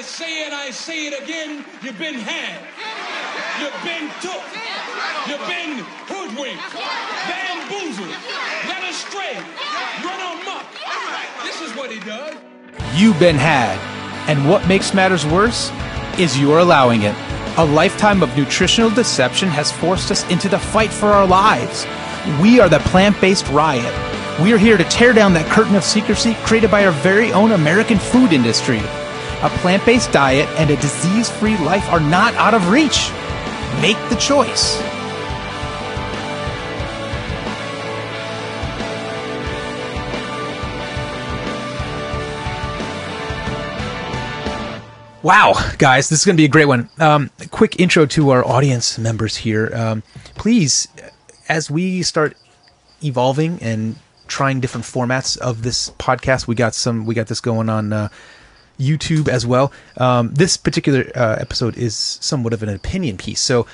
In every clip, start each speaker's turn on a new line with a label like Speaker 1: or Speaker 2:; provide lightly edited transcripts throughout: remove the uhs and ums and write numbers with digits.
Speaker 1: I say it again, you've been had. You've been took. You've been hoodwinked, bamboozled, led astray, run amok. This is what he does.
Speaker 2: You've been had. And what makes matters worse is you're allowing it. A lifetime of nutritional deception has forced us into the fight for our lives. We are the plant-based Riot. We are here to tear down that curtain of secrecy created by our very own American food industry. A plant-based diet and a disease-free life are not out of reach. Make the choice. Wow, guys, this is going to be a great one. A quick intro to our audience members here. Please, as we start evolving and trying different formats of this podcast, we got this going on YouTube as well. This particular episode is somewhat of an opinion piece, so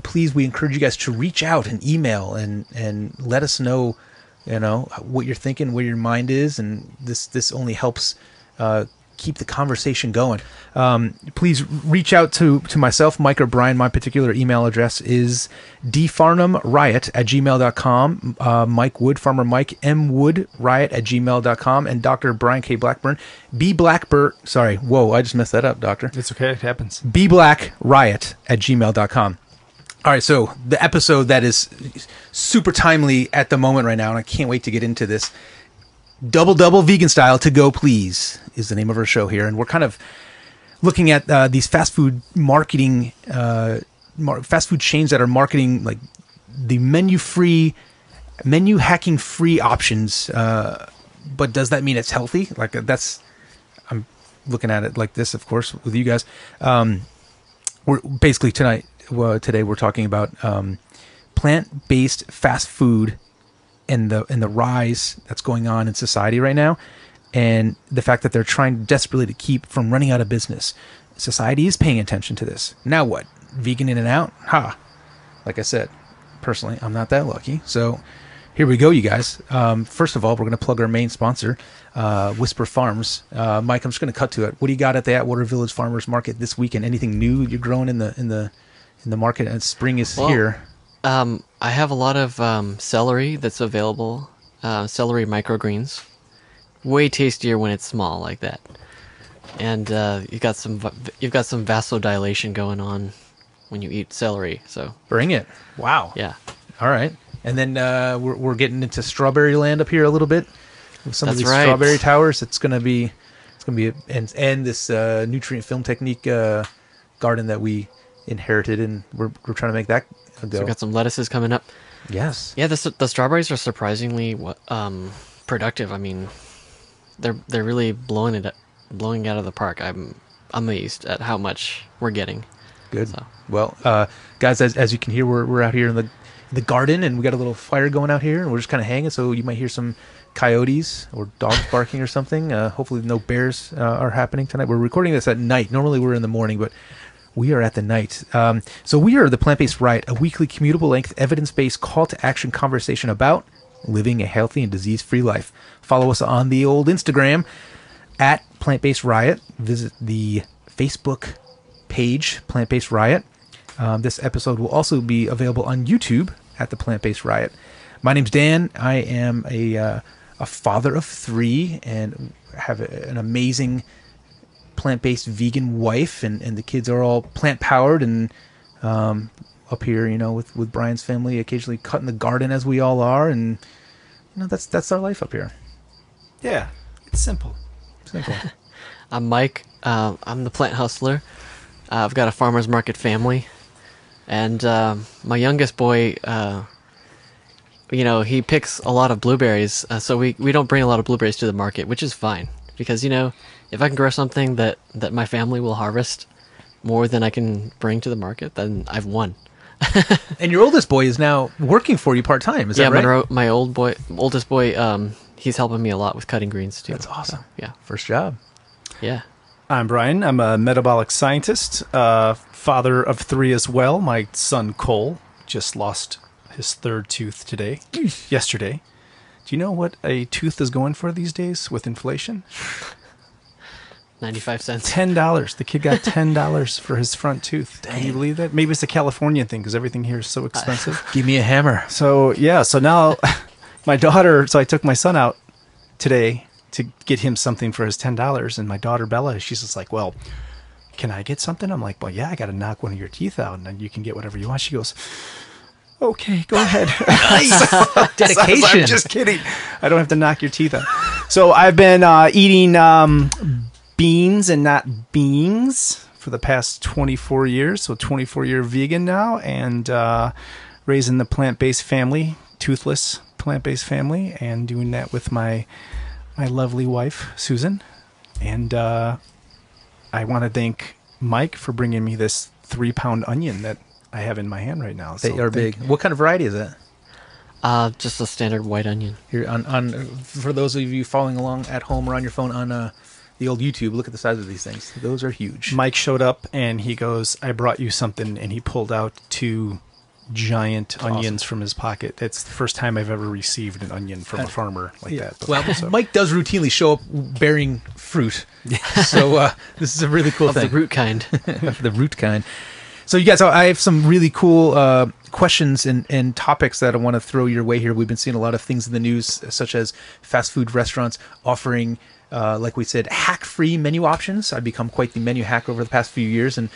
Speaker 2: please, we encourage you guys to reach out and email and let us know, what you're thinking, where your mind is, and this only helps keep the conversation going. Please reach out to myself, Mike, or Brian. My particular email address is dfarnhamriot@gmail.com, Mike Wood, Farmer Mike, mwoodriot@gmail.com, and Dr. Brian K. Blackburn, sorry, whoa, I just messed that up, Doctor.
Speaker 3: It's okay, it happens.
Speaker 2: bblackriot@gmail.com. All right, so the episode that is super timely at the moment right now, and I can't wait to get into this. Double vegan style to go please is the name of our show here, and we're kind of looking at these fast food marketing, fast food chains that are marketing like the menu hacking free options. But does that mean it's healthy? Like I'm looking at it like this, of course, with you guys. We're basically today we're talking about plant-based fast food. And the rise that's going on in society right now, and the fact that they're trying desperately to keep from running out of business. Society is paying attention to this. Now what? Vegan in and out? Like I said, personally, I'm not that lucky. So here we go, you guys. First of all, we're going to plug our main sponsor, Whisper Farms. Mike, I'm just going to cut to it. What do you got at the Atwater Village Farmers Market this weekend? Anything new you're growing in the market? And spring is here.
Speaker 4: I have a lot of celery that's available. Celery microgreens, way tastier when it's small like that. And you've got some vasodilation going on when you eat celery. So
Speaker 2: bring it! Wow.
Speaker 4: Yeah.
Speaker 2: All right. And then we're getting into strawberry land up here a little bit. With some of these strawberry towers. It's gonna be and this nutrient film technique garden that we inherited, and we're trying to make that.
Speaker 4: So we got some lettuces coming up.
Speaker 2: Yes.
Speaker 4: Yeah, the strawberries are surprisingly productive. I mean, they're really blowing it out of the park. I'm amazed at how much we're getting.
Speaker 2: Good. So. Well, guys, as you can hear, we're out here in the garden, and we got a little fire going out here, and we're just kind of hanging. So you might hear some coyotes or dogs barking or something. Hopefully, no bears are happening tonight. We're recording this at night. Normally, we're in the morning, but we are at the night. So we are the Plant-Based Riot, a weekly commutable length, evidence-based call to action conversation about living a healthy and disease-free life. Follow us on the old Instagram at Plant-Based Riot. Visit the Facebook page, Plant-Based Riot. This episode will also be available on YouTube at the Plant-Based Riot. My name's Dan. I am a father of 3 and have an amazing plant-based vegan wife, and the kids are all plant-powered, and up here, with Brian's family, occasionally cutting the garden as we all are, and that's our life up here.
Speaker 3: Yeah, it's simple.
Speaker 4: I'm Mike. I'm the plant hustler. I've got a farmer's market family, and my youngest boy, he picks a lot of blueberries, so we don't bring a lot of blueberries to the market, which is fine, because if I can grow something that my family will harvest more than I can bring to the market, then I've won.
Speaker 2: And your oldest boy is now working for you part-time, is that right?
Speaker 4: Yeah, my oldest boy, he's helping me a lot with cutting greens too.
Speaker 2: That's awesome.
Speaker 4: So, yeah.
Speaker 2: First job.
Speaker 4: Yeah.
Speaker 3: I'm Brian. I'm a metabolic scientist, father of 3 as well. My son Cole just lost his 3rd tooth yesterday. Do you know what a tooth is going for these days with inflation?
Speaker 4: 95 cents.
Speaker 3: $10. The kid got $10 for his front tooth. Can you believe that? Maybe it's a California thing because everything here is so expensive.
Speaker 2: Give me a hammer.
Speaker 3: So yeah, so now my daughter. So I took my son out today to get him something for his $10, and my daughter Bella, she's just like, "Well, can I get something?" I'm like, "Well, yeah, I got to knock one of your teeth out, and then you can get whatever you want." She goes, "Okay, go ahead."
Speaker 2: Nice. Dedication.
Speaker 3: I'm just kidding. I don't have to knock your teeth out. So I've been eating beans and not beans for the past 24 years. So 24-year vegan now, and raising the plant-based family, toothless plant-based family, and doing that with my lovely wife, Susan. And I want to thank Mike for bringing me this 3-pound onion that I have in my hand right now.
Speaker 2: They are big. What kind of variety is that?
Speaker 4: Just a standard white onion.
Speaker 2: Here on for those of you following along at home or on your phone on the old YouTube, look at the size of these things. Those are huge.
Speaker 3: Mike showed up and he goes, "I brought you something," and he pulled out 2 giant onions from his pocket. It's the first time I've ever received an onion from a farmer like that before.
Speaker 2: Well, Mike does routinely show up bearing fruit, so this is a really cool thing.
Speaker 4: The root kind.
Speaker 2: The root kind. So you guys, I have some really cool questions and topics that I want to throw your way here. We've been seeing a lot of things in the news, such as fast food restaurants offering, like we said, hack-free menu options. I've become quite the menu hacker over the past few years, and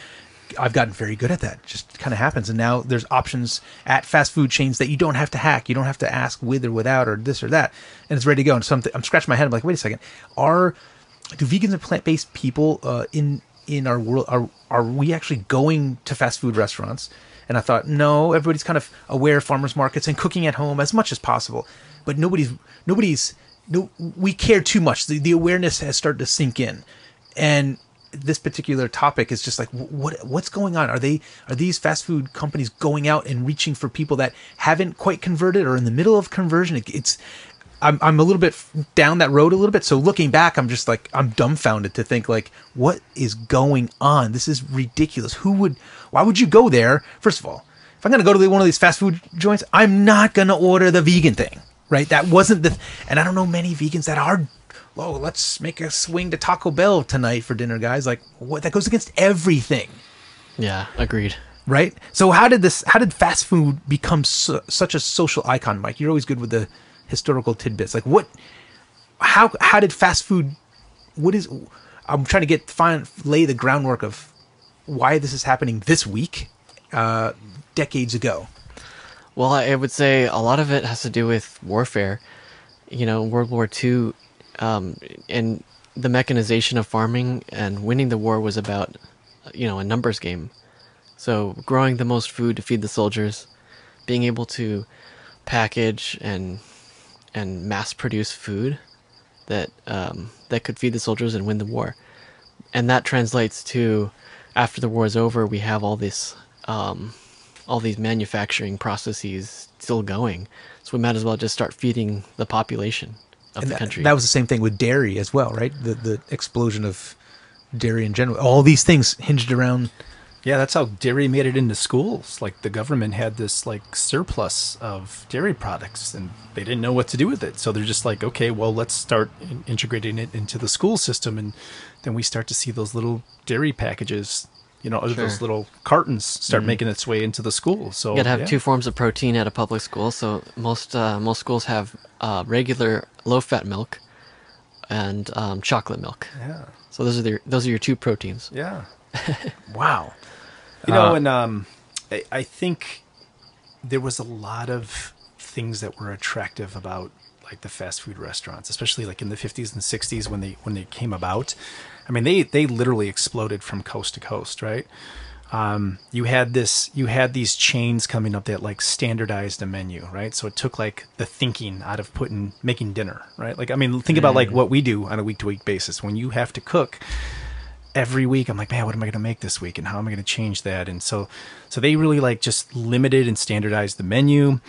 Speaker 2: I've gotten very good at that. It just kind of happens. And now there's options at fast food chains that you don't have to hack. You don't have to ask with or without or this or that, and it's ready to go. And so I'm scratching my head. I'm like, wait a second. Do vegans and plant-based people in our world, are we actually going to fast food restaurants? And I thought, no, everybody's kind of aware of farmers markets and cooking at home as much as possible. But we care too much. The awareness has started to sink in. And this particular topic is just like, what's going on? Are these fast food companies going out and reaching for people that haven't quite converted or in the middle of conversion? I'm a little bit down that road a little bit. So looking back, I'm just like, I'm dumbfounded to think like, what is going on? This is ridiculous. Why would you go there? First of all, if I'm going to go to one of these fast food joints, I'm not going to order the vegan thing, right? That wasn't and I don't know many vegans that are, let's make a swing to Taco Bell tonight for dinner, guys. Like, what? That goes against everything.
Speaker 4: Yeah, agreed.
Speaker 2: Right? So how did fast food become such a social icon, Mike? You're always good with the historical tidbits. Like how did fast food, I'm trying to lay the groundwork of why this is happening this week, decades ago.
Speaker 4: Well, I would say a lot of it has to do with warfare. World War II, and the mechanization of farming, and winning the war was about, a numbers game. So growing the most food to feed the soldiers, being able to package and mass produce food that could feed the soldiers and win the war. And that translates to, after the war is over, we have all these manufacturing processes still going. So we might as well just start feeding the population of the country.
Speaker 2: That was the same thing with dairy as well, right? The explosion of dairy in general. All these things hinged around.
Speaker 3: Yeah, that's how dairy made it into schools. Like the government had this like surplus of dairy products and they didn't know what to do with it. So they're just like, okay, well, let's start integrating it into the school system. And then we start to see those little dairy packages, those little cartons start making its way into the school. So
Speaker 4: you gotta have 2 forms of protein at a public school. So most schools have regular low-fat milk and chocolate milk.
Speaker 3: Yeah.
Speaker 4: So those are your 2 proteins.
Speaker 3: Yeah.
Speaker 2: Wow.
Speaker 3: And I think there was a lot of things that were attractive about like the fast food restaurants, especially like in the 50s and 60s when they came about. I mean, they literally exploded from coast to coast, right? You had these chains coming up that like standardized a menu, right? So it took like the thinking out of making dinner, right? Like, I mean, think about like what we do on a week-to-week basis. When you have to cook every week, I'm like, man, what am I going to make this week? And how am I going to change that? And so they really like just limited and standardized the menu.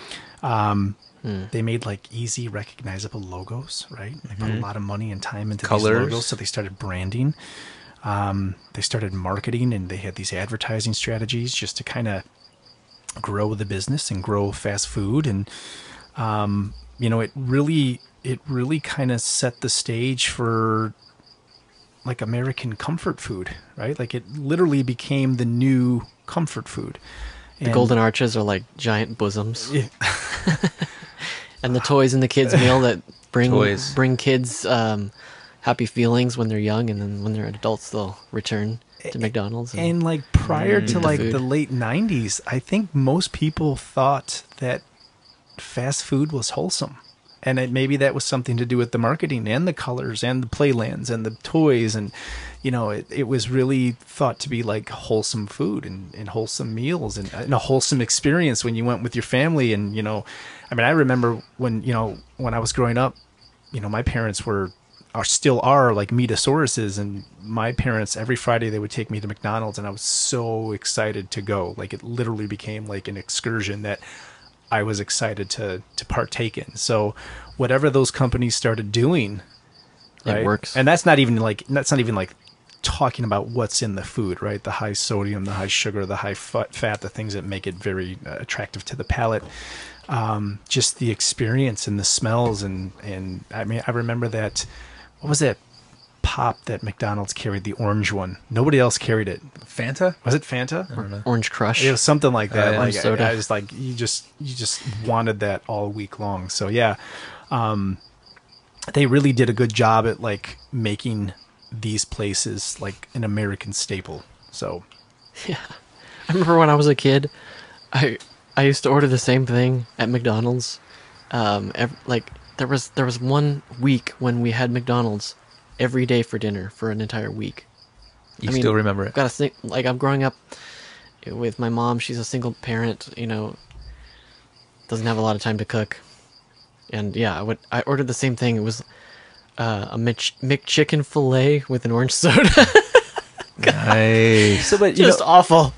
Speaker 3: They made like easy recognizable logos, right? They put a lot of money and time into these logos. So they started branding. They started marketing, and they had these advertising strategies just to kind of grow the business and grow fast food. And, it really kind of set the stage for like American comfort food, right? Like it literally became the new comfort food.
Speaker 4: The golden arches are like giant bosoms.
Speaker 3: Yeah.
Speaker 4: And the toys in the kids' meal that
Speaker 2: Toys.
Speaker 4: bring kids happy feelings when they're young, and then when they're adults, they'll return to McDonald's.
Speaker 3: And like prior to like
Speaker 4: food.
Speaker 3: the late 90s, I think most people thought that fast food was wholesome. And maybe that was something to do with the marketing and the colors and the playlands and the toys. And, you know, it was really thought to be like wholesome food and wholesome meals and a wholesome experience when you went with your family. And, you know, I mean, I remember when I was growing up, you know, my parents still are like meatosauruses. And my parents, every Friday, they would take me to McDonald's. And I was so excited to go. Like it literally became like an excursion that I was excited to partake in. So whatever those companies started doing, right?
Speaker 4: It works.
Speaker 3: And that's not even like talking about what's in the food, right? The high sodium, the high sugar, the high fat, the things that make it very attractive to the palate. Just the experience and the smells. And I mean, I remember that, what was that pop that McDonald's carried, the orange one? Nobody else carried it.
Speaker 2: Fanta?
Speaker 3: Was it Fanta?
Speaker 2: I don't know.
Speaker 4: Orange Crush.
Speaker 3: It was something like that.
Speaker 2: Yeah.
Speaker 3: Like
Speaker 4: Orange soda.
Speaker 3: I was like, you just wanted that all week long. So yeah, they really did a good job at like making these places like an American staple. So
Speaker 4: Yeah. I remember when I was a kid, I used to order the same thing at McDonald's. Like there was 1 week when we had McDonald's every day for dinner for an entire week.
Speaker 2: You still remember it?
Speaker 4: Got to think, like I'm growing up with my mom. She's a single parent, you know, doesn't have a lot of time to cook. And yeah, I ordered the same thing. It was a McChicken fillet with an orange soda.
Speaker 2: Nice.
Speaker 3: so, but
Speaker 4: Just awful.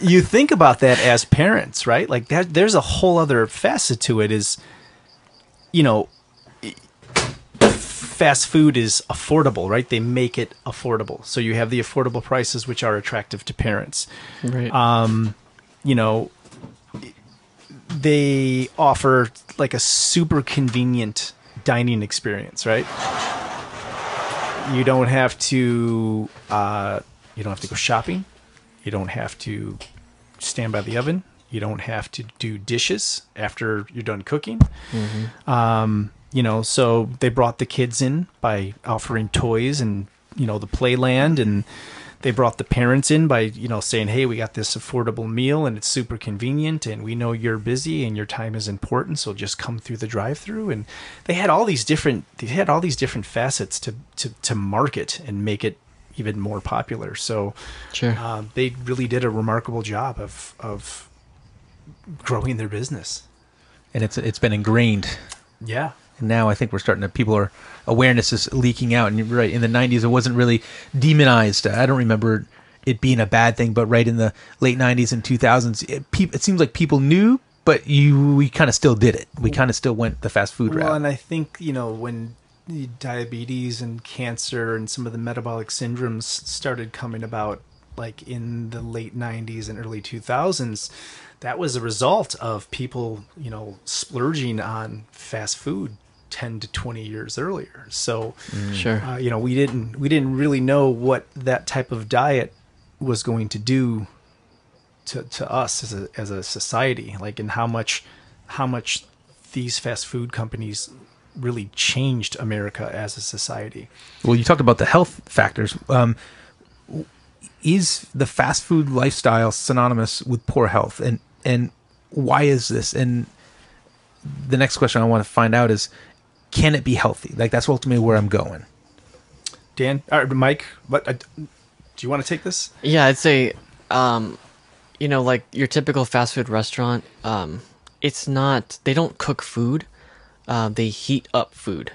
Speaker 3: you think about that as parents, right? Like that, there's a whole other facet to it. Is, you know, fast food is affordable, right? They make it affordable. So you have the affordable prices, which are attractive to parents.
Speaker 4: Right.
Speaker 3: You know, they offer like a super convenient dining experience, right? You don't have to go shopping. You don't have to stand by the oven. You don't have to do dishes after you're done cooking.
Speaker 4: Mm-hmm.
Speaker 3: You know, so they brought the kids in by offering toys and, you know, the playland, and they brought the parents in by, you know, saying, hey, we got this affordable meal and it's super convenient and we know you're busy and your time is important, so just come through the drive-through. And they had all these different facets to market and make it even more popular. So
Speaker 4: Sure.
Speaker 3: they really did a remarkable job of growing their business.
Speaker 2: And it's been ingrained.
Speaker 3: Yeah.
Speaker 2: And now I think we're starting to, awareness is leaking out. And you're right, in the 90s, it wasn't really demonized. I don't remember it being a bad thing, but right in the late 90s and 2000s, it seems like people knew, but we kind of still did it. We kind of still went the fast food route.
Speaker 3: Well, and I think, you know, when diabetes and cancer and some of the metabolic syndromes started coming about, like in the late 90s and early 2000s, that was a result of people, you know, splurging on fast food 10 to 20 years earlier. So,
Speaker 4: Sure.
Speaker 3: you know, we didn't really know what that type of diet was going to do to us as a society, like, and how much these fast food companies really changed America as a society.
Speaker 2: Well, you talked about the health factors. Is the fast food lifestyle synonymous with poor health, and why is this? And the next question I want to find out is, can it be healthy? Like, that's ultimately where I'm going.
Speaker 3: Dan, Mike, do you want to take this?
Speaker 4: Yeah, I'd say, you know, like your typical fast food restaurant, it's not, they don't cook food, they heat up food,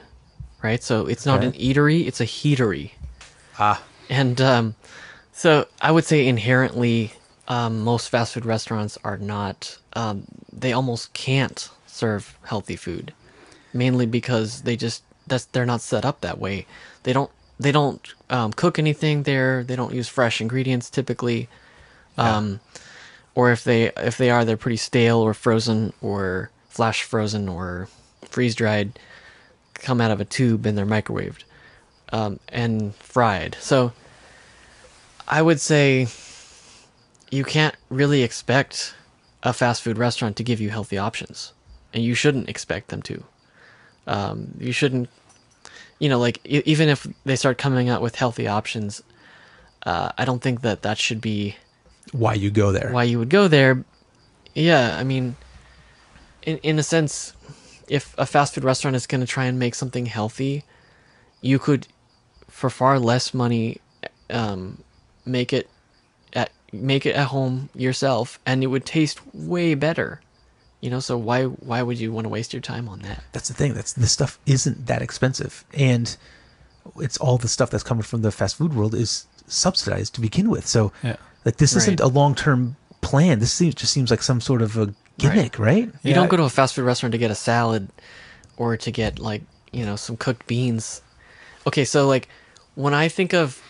Speaker 4: right? So it's not
Speaker 2: Okay.
Speaker 4: an eatery, it's a heatery.
Speaker 2: Ah.
Speaker 4: And so I would say inherently, most fast food restaurants are not, they almost can't serve healthy food, mainly because they're not set up that way. They don't cook anything there. They don't use fresh ingredients typically. Or if they are, they're pretty stale or frozen or flash frozen or freeze dried, come out of a tube and they're microwaved. and fried. So I would say you can't really expect a fast food restaurant to give you healthy options, and you shouldn't expect them to. You shouldn't, like even if they start coming out with healthy options, I don't think that should be
Speaker 2: Why you go there?
Speaker 4: why you would go there. Yeah, I mean, in a sense, if a fast food restaurant is going to try and make something healthy, you could, for far less money, make it at home yourself, and it would taste way better. So why would you want to waste your time on that?
Speaker 2: That's the thing. This stuff isn't that expensive, and it's all the stuff that's coming from the fast food world is subsidized to begin with. So, like, this isn't a long-term plan. This just seems like some sort of a gimmick, right?
Speaker 4: You don't go to a fast food restaurant to get a salad or to get some cooked beans. Okay, so like when I think of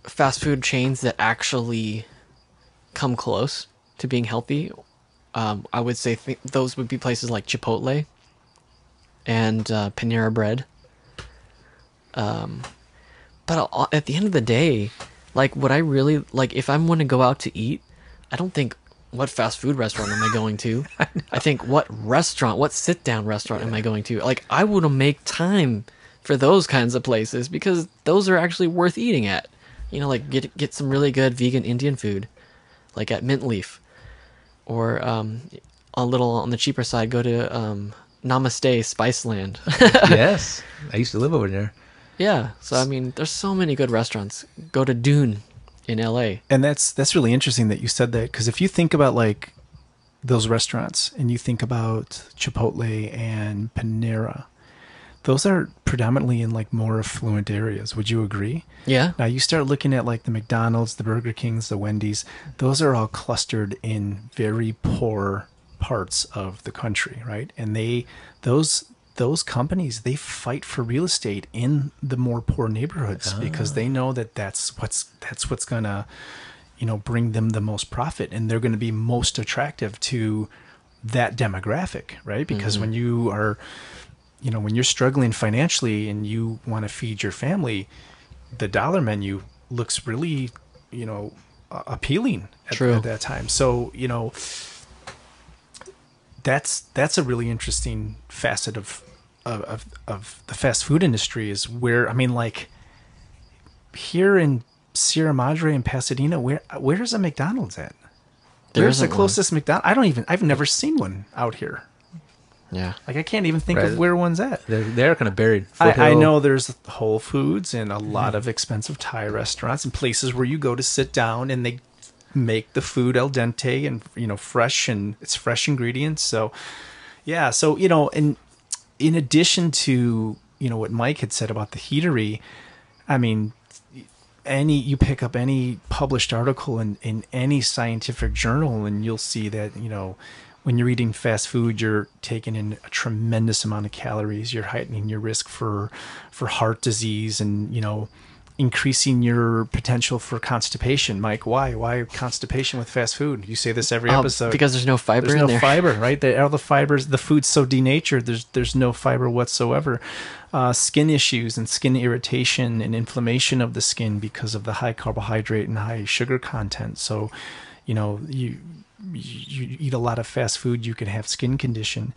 Speaker 4: fast food chains that actually come close to being healthy, I would say those would be places like Chipotle and Panera Bread. But at the end of the day, like, what I really like, if I'm going to go out to eat, I don't think, what fast food restaurant am I going to? I think, what sit-down restaurant am I going to? Like, I would make time for those kinds of places because those are actually worth eating at. Like, get some really good vegan Indian food, like at Mint Leaf. Or a little on the cheaper side, go to Namaste Spiceland.
Speaker 2: Yes, I used to live over there.
Speaker 4: Yeah, so I mean, there's so many good restaurants. Go to Dune in LA.
Speaker 3: And that's really interesting that you said that, because if you think about like those restaurants and you think about Chipotle and Panera, those are predominantly in like more affluent areas. Would you agree?
Speaker 4: Yeah.
Speaker 3: Now you start looking at like the McDonald's, the Burger Kings, the Wendy's, those are all clustered in very poor parts of the country, right? And those companies, they fight for real estate in the more poor neighborhoods because they know that that's what's gonna, bring them the most profit, and they're going to be most attractive to that demographic, right? Because when you are, when you're struggling financially and you want to feed your family, the dollar menu looks really, appealing at that time. So, that's a really interesting facet of the fast food industry, is where, I mean, like here in Sierra Madre and Pasadena, where's a McDonald's at? Where's the closest McDonald's? I've never seen one out here.
Speaker 4: Yeah.
Speaker 3: Like, I can't even think of where one's at.
Speaker 2: They're kind of buried.
Speaker 3: I know there's Whole Foods and a lot of expensive Thai restaurants and places where you go to sit down and they make the food al dente and, fresh, and it's fresh ingredients. So, yeah. So, and in addition to, what Mike had said about the heatery, I mean, you pick up any published article in any scientific journal and you'll see that, when you're eating fast food, you're taking in a tremendous amount of calories. You're heightening your risk for heart disease and, increasing your potential for constipation. Mike, why constipation with fast food? You say this every episode.
Speaker 4: Because there's no fiber in there.
Speaker 3: There's no fiber, right? All the fibers, the food's so denatured, there's no fiber whatsoever. Skin issues and skin irritation and inflammation of the skin because of the high carbohydrate and high sugar content. So, you eat a lot of fast food, you can have skin condition.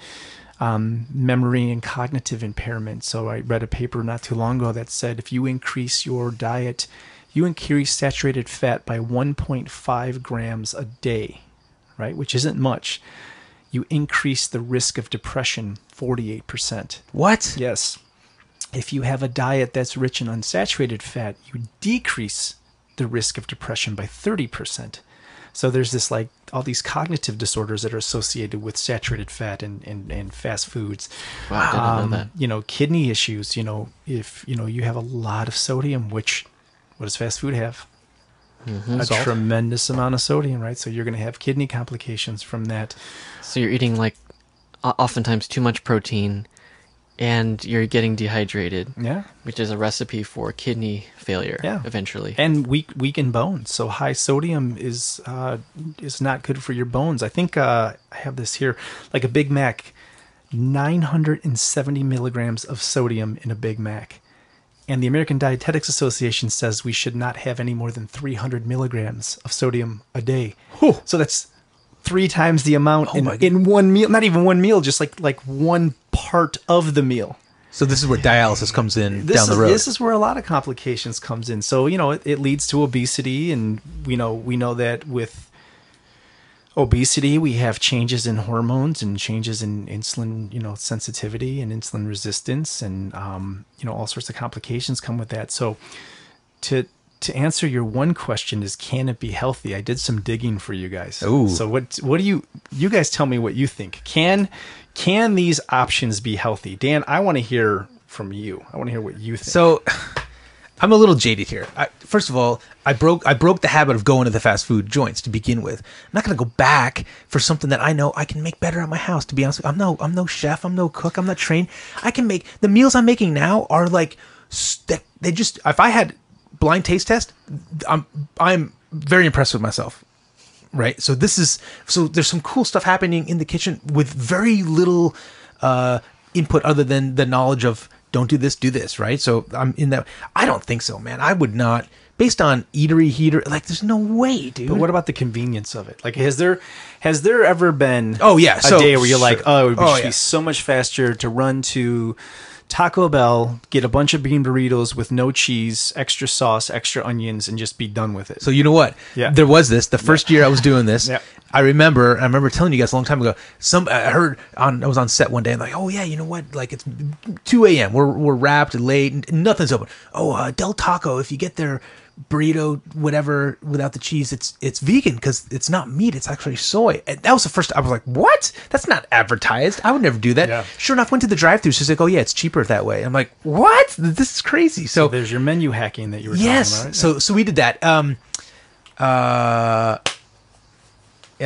Speaker 3: Memory and cognitive impairment. So I read a paper not too long ago that said if you increase your diet, you increase saturated fat by 1.5 grams a day, right? Which isn't much. You increase the risk of depression 48%.
Speaker 2: What?
Speaker 3: Yes. If you have a diet that's rich in unsaturated fat, you decrease the risk of depression by 30%. So there's this, like, all these cognitive disorders that are associated with saturated fat and fast foods.
Speaker 4: Wow, I didn't know that.
Speaker 3: Kidney issues, if, you have a lot of sodium, what does fast food have? A
Speaker 2: Salt.
Speaker 3: Tremendous amount of sodium, right? So you're going to have kidney complications from that.
Speaker 4: So you're eating, like, oftentimes too much protein, and you're getting dehydrated.
Speaker 3: Yeah.
Speaker 4: Which is a recipe for kidney failure.
Speaker 3: Yeah.
Speaker 4: Eventually.
Speaker 3: And weakened bones. So high sodium is not good for your bones. I think I have this here, like a Big Mac, 970 milligrams of sodium in a Big Mac. And the American Dietetics Association says we should not have any more than 300 milligrams of sodium a day.
Speaker 2: Whew.
Speaker 3: So that's 3 times the amount
Speaker 2: Oh my
Speaker 3: in one meal. Not even one meal, just like one part of the meal.
Speaker 2: So this is where dialysis comes in down the road.
Speaker 3: This is where a lot of complications comes in. So, it leads to obesity, and we know that with obesity, we have changes in hormones and changes in insulin, sensitivity and insulin resistance, and all sorts of complications come with that. So, to answer your one question is, can it be healthy? I did some digging for you guys.
Speaker 2: Ooh.
Speaker 3: So what do you guys tell me what you think? Can these options be healthy? Dan, I want to hear from you. I want to hear what you think.
Speaker 2: So I'm a little jaded here. First of all, I broke the habit of going to the fast food joints to begin with. I'm not going to go back for something that I know I can make better at my house. To be honest, I'm no chef. I'm no cook. I'm not trained. I can make the meals I'm making now are like that. They just, if I had blind taste test, I'm very impressed with myself. Right. So there's some cool stuff happening in the kitchen with very little input other than the knowledge of don't do this. Right. So I'm in that. I don't think so, man. I would not, based on eatery heater. Like, there's no way, dude.
Speaker 3: But what about the convenience of it? Like, has there ever been
Speaker 2: a
Speaker 3: day where you're like, oh, it would
Speaker 2: yeah.
Speaker 3: be so much faster to run to Taco Bell, get a bunch of bean burritos with no cheese, extra sauce, extra onions, and just be done with it?
Speaker 2: So you know what?
Speaker 3: Yeah.
Speaker 2: There was this. The first year I was doing this,
Speaker 3: Yeah.
Speaker 2: I remember telling you guys a long time ago. I was on set one day and like, oh yeah, you know what? Like, it's 2 a.m. We're wrapped late, nothing's open. Oh, Del Taco, if you get their burrito, whatever, without the cheese, it's vegan because it's not meat, it's actually soy. And that was the first. I was like, what? That's not advertised. I would never do that.
Speaker 3: Yeah.
Speaker 2: Sure enough, went to the drive-thru. She's like, oh yeah, it's cheaper that way. I'm like, what? This is crazy. So
Speaker 3: there's your menu hacking that you were
Speaker 2: yes.
Speaker 3: talking about. Right?
Speaker 2: So we did that. I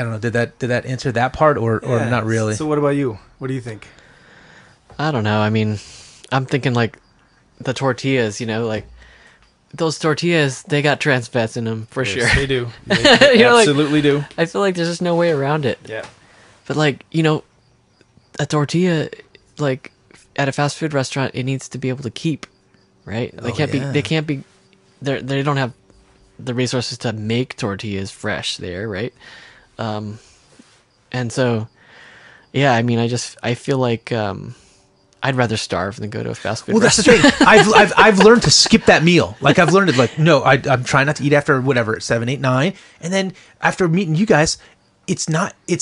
Speaker 2: don't know. Did that answer that part or not really?
Speaker 3: So what about you? What do you think?
Speaker 4: I don't know. I mean, I'm thinking like the tortillas, like those tortillas, they got trans fats in them for sure.
Speaker 3: They do. They absolutely do.
Speaker 4: I feel like there's just no way around it.
Speaker 3: Yeah.
Speaker 4: But like, a tortilla, like at a fast food restaurant, it needs to be able to keep, right? They can't be, they don't have the resources to make tortillas fresh there, right? And so, yeah, I mean, I feel like, I'd rather starve than go to a fast food restaurant.
Speaker 2: That's the thing. I've learned to skip that meal. Like, I've learned to, like, no, I'm trying not to eat after whatever, 7, 8, 9. And then after meeting you guys, it's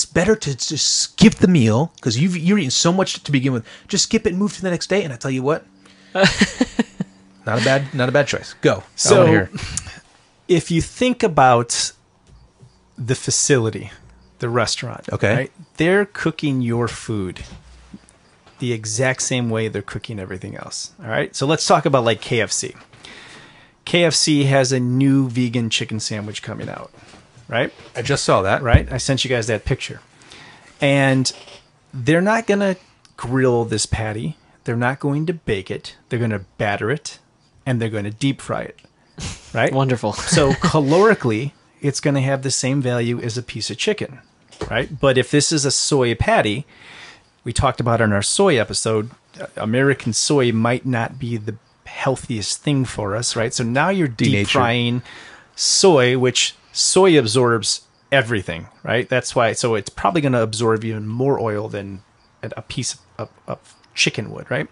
Speaker 2: better to just skip the meal because you're eating so much to begin with. Just skip it and move to the next day. And I tell you what, not a bad choice. Go.
Speaker 3: So if you think about the facility, the restaurant,
Speaker 2: okay,
Speaker 3: right? They're cooking your food the exact same way they're cooking everything else. All right. So let's talk about like KFC. KFC has a new vegan chicken sandwich coming out, right?
Speaker 2: I just saw that.
Speaker 3: Right. I sent you guys that picture. And they're not going to grill this patty. They're not going to bake it. They're going to batter it and they're going to deep fry it. Right.
Speaker 4: Wonderful.
Speaker 3: So calorically, it's going to have the same value as a piece of chicken. Right. But if this is a soy patty, we talked about in our soy episode, American soy might not be the healthiest thing for us, right? So now you're deep frying soy, which soy absorbs everything, right? That's why. So it's probably going to absorb even more oil than a piece of chicken would, right?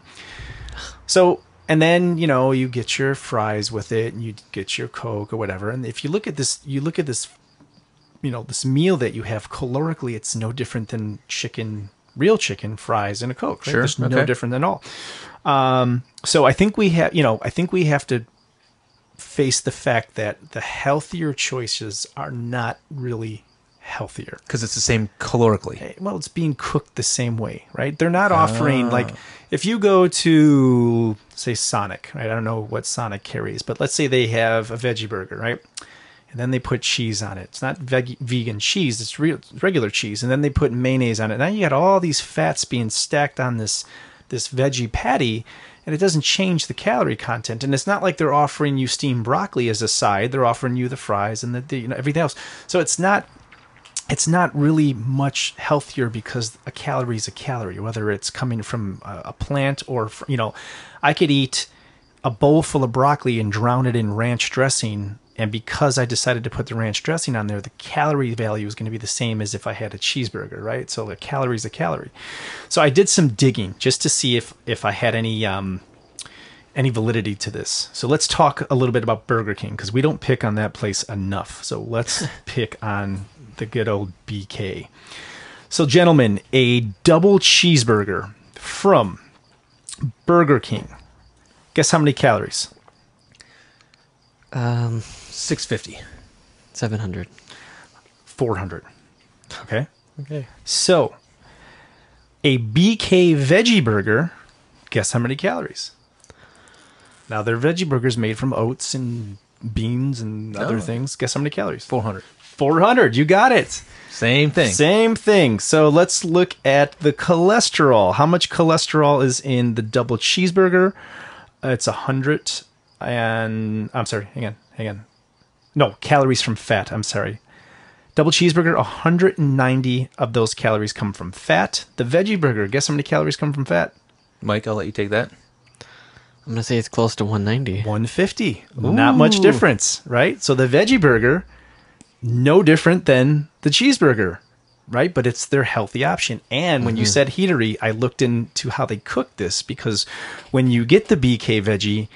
Speaker 3: So, and then, you get your fries with it and you get your Coke or whatever. And if you look at this, this meal that you have calorically, it's no different than real chicken, fries, and a Coke. Right?
Speaker 2: Sure.
Speaker 3: There's no different than all. So I think we have to face the fact that the healthier choices are not really healthier.
Speaker 2: Because it's the same calorically.
Speaker 3: Well, it's being cooked the same way, right? They're not offering, like, if you go to, say, Sonic, right? I don't know what Sonic carries, but let's say they have a veggie burger, right? And then they put cheese on it. It's not vegan cheese. It's regular cheese. And then they put mayonnaise on it. Now you got all these fats being stacked on this veggie patty, and it doesn't change the calorie content. And it's not like they're offering you steamed broccoli as a side. They're offering you the fries and the everything else. So it's not really much healthier because a calorie is a calorie, whether it's coming from a plant or, I could eat a bowl full of broccoli and drown it in ranch dressing. And because I decided to put the ranch dressing on there, the calorie value is going to be the same as if I had a cheeseburger, right? So a calorie is a calorie. So I did some digging just to see if I had any validity to this. So let's talk a little bit about Burger King, because we don't pick on that place enough. So let's pick on the good old BK. So gentlemen, a double cheeseburger from Burger King. Guess how many calories?
Speaker 2: 650.
Speaker 4: 700.
Speaker 3: 400. Okay.
Speaker 4: Okay.
Speaker 3: So a BK veggie burger, guess how many calories? Now they're veggie burgers made from oats and beans and other things. Guess how many calories?
Speaker 2: 400.
Speaker 3: 400. You got it.
Speaker 2: Same thing.
Speaker 3: Same thing. So let's look at the cholesterol. How much cholesterol is in the double cheeseburger? It's 100 and... I'm sorry. Hang on. No, calories from fat. I'm sorry. Double cheeseburger, 190 of those calories come from fat. The veggie burger, guess how many calories come from fat?
Speaker 2: Mike, I'll let you take that.
Speaker 4: I'm going to say it's close to 190.
Speaker 3: 150. Not much difference, right? So the veggie burger, no different than the cheeseburger, right? But it's their healthy option. And when you said heatery, I looked into how they cook this, because when you get the BK veggie,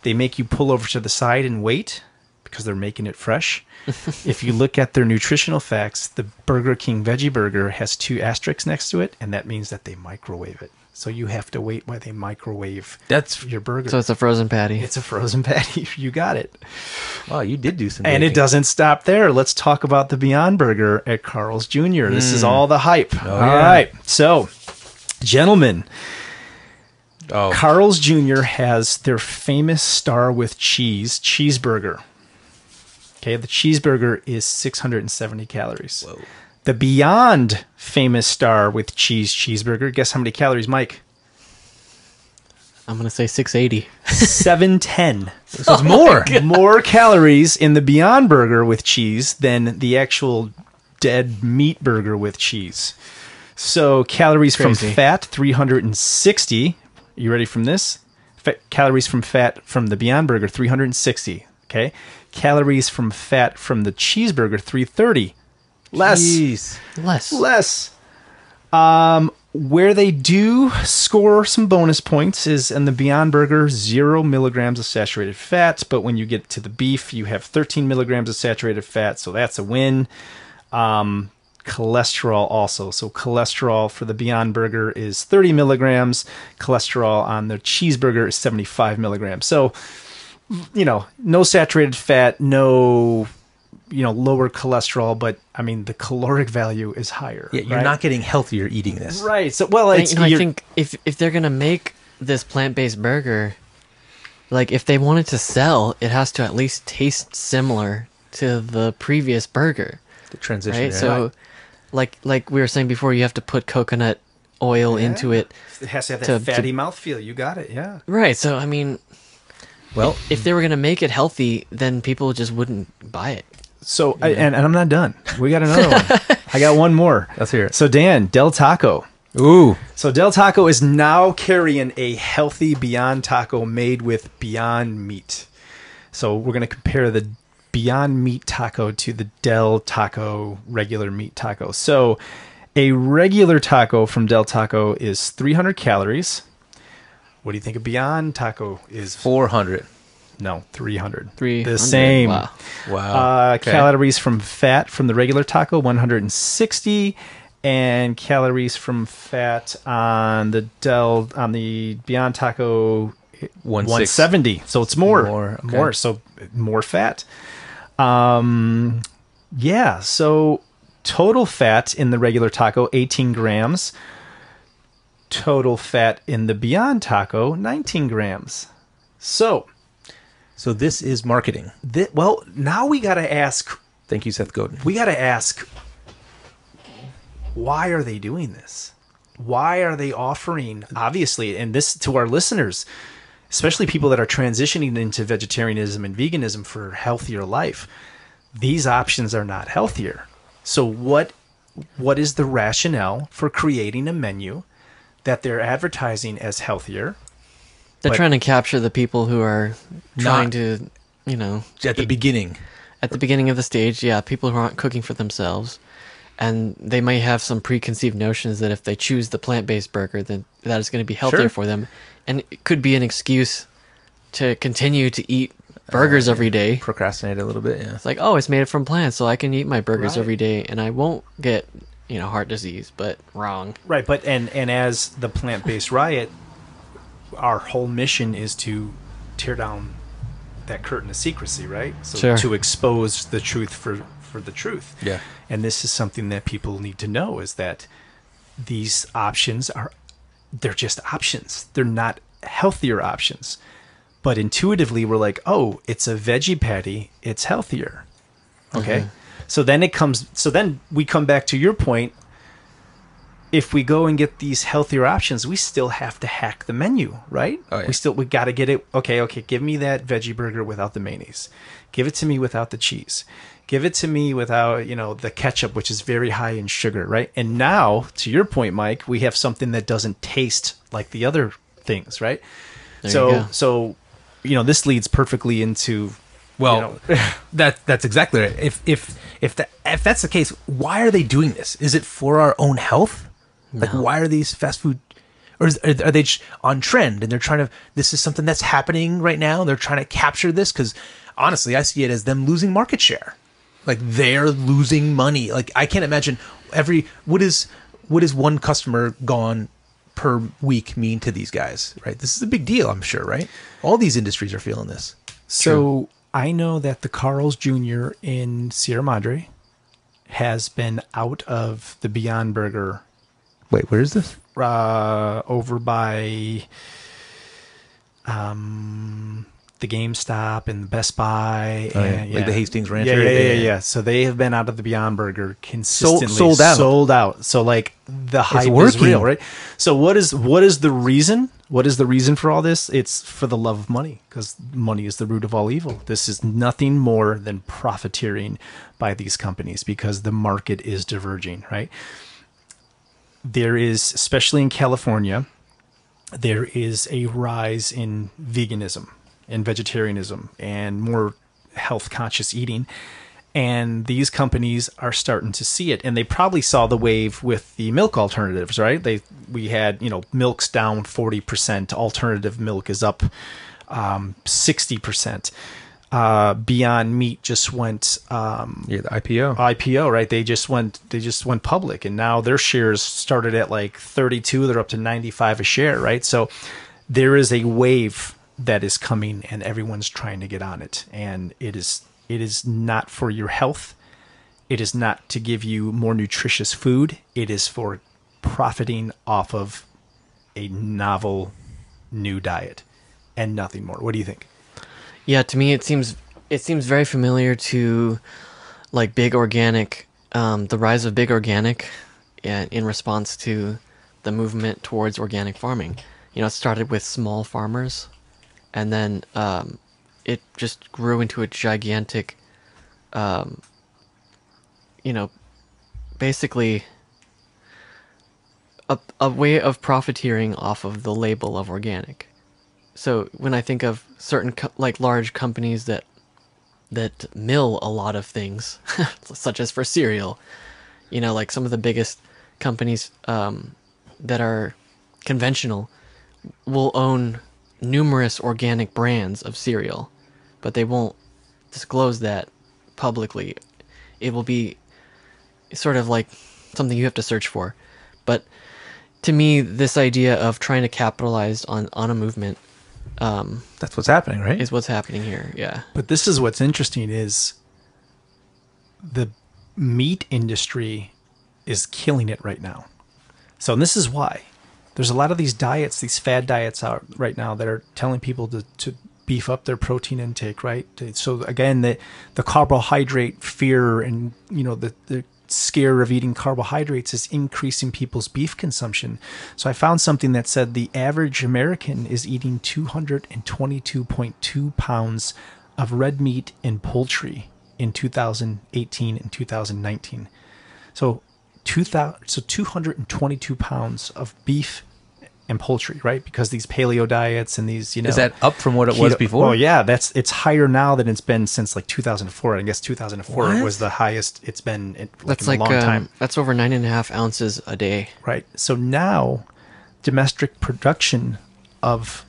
Speaker 3: they make you pull over to the side and wait because they're making it fresh. If you look at their nutritional facts, the Burger King veggie burger has 2 asterisks next to it, and that means that they microwave it. So you have to wait while they microwave your burger.
Speaker 4: So it's a frozen patty.
Speaker 3: It's a frozen patty. You got it.
Speaker 2: Wow, you did do some
Speaker 3: And
Speaker 2: baking.
Speaker 3: it doesn't stop there. Let's talk about the Beyond Burger at Carl's Jr. This is all the hype. All right. So, gentlemen, Carl's Jr. has their famous Star with Cheese cheeseburger. Okay, the cheeseburger is 670 calories.
Speaker 2: Whoa.
Speaker 3: The Beyond famous Star with Cheese cheeseburger, guess how many calories, Mike?
Speaker 4: I'm going to say 680.
Speaker 3: 710.
Speaker 2: So it's more.
Speaker 3: More calories in the Beyond Burger with cheese than the actual dead meat burger with cheese. So calories from
Speaker 4: Crazy.
Speaker 3: fat, 360. You ready from this? Calories from fat from the Beyond Burger, 360. Okay. Calories from fat from the cheeseburger, 330. Less.
Speaker 4: Less.
Speaker 3: Where they do score some bonus points is in the Beyond Burger, 0 milligrams of saturated fat. But when you get to the beef, you have 13 milligrams of saturated fat. So that's a win. Cholesterol also. So cholesterol for the Beyond Burger is 30 milligrams. Cholesterol on the cheeseburger is 75 milligrams. So, no saturated fat, no... lower cholesterol, but I mean the caloric value is higher.
Speaker 2: Yeah, you're not getting healthier eating this.
Speaker 3: Right. So, well,
Speaker 4: I think if they're gonna make this plant-based burger, like if they want it to sell, it has to at least taste similar to the previous burger,
Speaker 2: The transition.
Speaker 4: right?
Speaker 2: Yeah.
Speaker 4: So, like we were saying before, you have to put coconut oil into it.
Speaker 3: it has to have that fatty mouthfeel. You got it. Yeah.
Speaker 4: Right. So, I mean,
Speaker 2: well,
Speaker 4: if they were gonna make it healthy, then people just wouldn't buy it.
Speaker 3: So, and I'm not done. We got another one. I got one more.
Speaker 2: Let's hear it.
Speaker 3: So, Dan, Del Taco.
Speaker 2: Ooh.
Speaker 3: So, Del Taco is now carrying a healthy Beyond Taco made with Beyond Meat. So, we're going to compare the Beyond Meat Taco to the Del Taco regular meat taco. So, a regular taco from Del Taco is 300 calories. What do you think a Beyond Taco is?
Speaker 2: 400.
Speaker 3: No, 300.
Speaker 4: 300.
Speaker 3: The same.
Speaker 4: Wow.
Speaker 2: Okay.
Speaker 3: Calories from fat from the regular taco, 160, and calories from fat on the Beyond Taco, 170. So it's more.
Speaker 2: Okay.
Speaker 3: So more fat. Yeah. So total fat in the regular taco, 18 grams. Total fat in the Beyond Taco, 19 grams. So
Speaker 2: this is marketing.
Speaker 3: Well, now we got to ask.
Speaker 2: Thank you, Seth Godin.
Speaker 3: We got to ask, why are they doing this? Why are they offering, obviously, and this to our listeners, especially people that are transitioning into vegetarianism and veganism for healthier life, these options are not healthier. So what is the rationale for creating a menu that they're advertising as healthier
Speaker 4: They're
Speaker 3: But-
Speaker 4: trying to capture the people who are trying to,
Speaker 2: At the beginning.
Speaker 4: at the beginning of the stage, yeah, people who aren't cooking for themselves, and they might have some preconceived notions that if they choose the plant-based burger, then that is going to be healthier
Speaker 2: Sure.
Speaker 4: for them, and it could be an excuse to continue to eat burgers every day.
Speaker 2: Procrastinate a little bit, yeah.
Speaker 4: It's like, oh, it's made from plants, so I can eat my burgers
Speaker 3: Right.
Speaker 4: every day, and I won't get, heart disease. But wrong.
Speaker 3: Right, but and as the plant-based Riot, our whole mission is to tear down that curtain of secrecy, right? So
Speaker 4: Sure.
Speaker 3: to expose the truth for the truth.
Speaker 2: Yeah.
Speaker 3: And this is something that people need to know, is that these options they're just options. They're not healthier options. But intuitively we're like, oh, it's a veggie patty, it's healthier. Okay? So then we come back to your point. If we go and get these healthier options, we still have to hack the menu, right?
Speaker 2: Oh, yeah.
Speaker 3: We got to get it. Okay, give me that veggie burger without the mayonnaise. Give it to me without the cheese. Give it to me without, the ketchup, which is very high in sugar, right? And now, to your point, Mike, we have something that doesn't taste like the other things, right?
Speaker 4: There you go.
Speaker 3: This leads perfectly into
Speaker 2: Well, that's exactly right. If that's the case, why are they doing this? Is it for our own health? Like, why are these fast food, or are they just on trend and they're trying to? This is something that's happening right now. They're trying to capture this because honestly, I see it as them losing market share. Like, they're losing money. Like, I can't imagine what is one customer gone per week mean to these guys, right? This is a big deal, I'm sure, right? All these industries are feeling this.
Speaker 3: So I know that the Carl's Jr. in Sierra Madre has been out of the Beyond Burger
Speaker 2: Wait, where is this?
Speaker 3: over by the GameStop and the Best Buy. And,
Speaker 2: Like the Hastings Ranch
Speaker 3: Yeah,
Speaker 2: area?
Speaker 3: yeah. So they have been out of the Beyond Burger consistently.
Speaker 2: Sold out.
Speaker 3: Sold out. So like the hype is
Speaker 2: working.
Speaker 3: real, right? So what is the reason? What is the reason for all this? It's for the love of money, because money is the root of all evil. This is nothing more than profiteering by these companies because the market is diverging, right? There is, especially in California, there is a rise in veganism and vegetarianism and more health conscious eating. And these companies are starting to see it. And they probably saw the wave with the milk alternatives, right? We had, milk's down 40%. Alternative milk is up 60%. Beyond Meat just went
Speaker 2: The IPO.
Speaker 3: IPO, right? They just went public, and now their shares started at like 32. They're up to 95 a share, right? So there is a wave that is coming, and everyone's trying to get on it. And it is not for your health. It is not to give you more nutritious food. It is for profiting off of a novel new diet and nothing more. What do you think?
Speaker 4: Yeah, to me it seems very familiar to like big organic, the rise of big organic, in response to the movement towards organic farming. It started with small farmers, and then it just grew into a gigantic, basically a way of profiteering off of the label of organic. So when I think of certain large companies that mill a lot of things, such as for cereal, like some of the biggest companies that are conventional will own numerous organic brands of cereal, but they won't disclose that publicly. It will be sort of like something you have to search for. But to me, this idea of trying to capitalize on a movement
Speaker 2: That's what's happening, right?
Speaker 4: is what's happening here. Yeah.
Speaker 3: But this is what's interesting is the meat industry is killing it right now. So, and this is why. There's a lot of these diets, these fad diets out right now that are telling people to beef up their protein intake, right? So again, the carbohydrate fear and, the scare of eating carbohydrates is increasing people's beef consumption. So I found something that said the average American is eating 222.2 pounds of red meat and poultry in 2018 and 2019. So 222 pounds of beef and poultry, right? Because these paleo diets and these,
Speaker 2: Is that up from what it was before?
Speaker 3: Well, yeah, it's higher now than it's been since like 2004. I guess 2004
Speaker 2: What?
Speaker 3: was the highest it's been in,
Speaker 4: That's
Speaker 3: in a long time.
Speaker 4: That's over 9.5 ounces a day.
Speaker 3: Right. So now domestic production of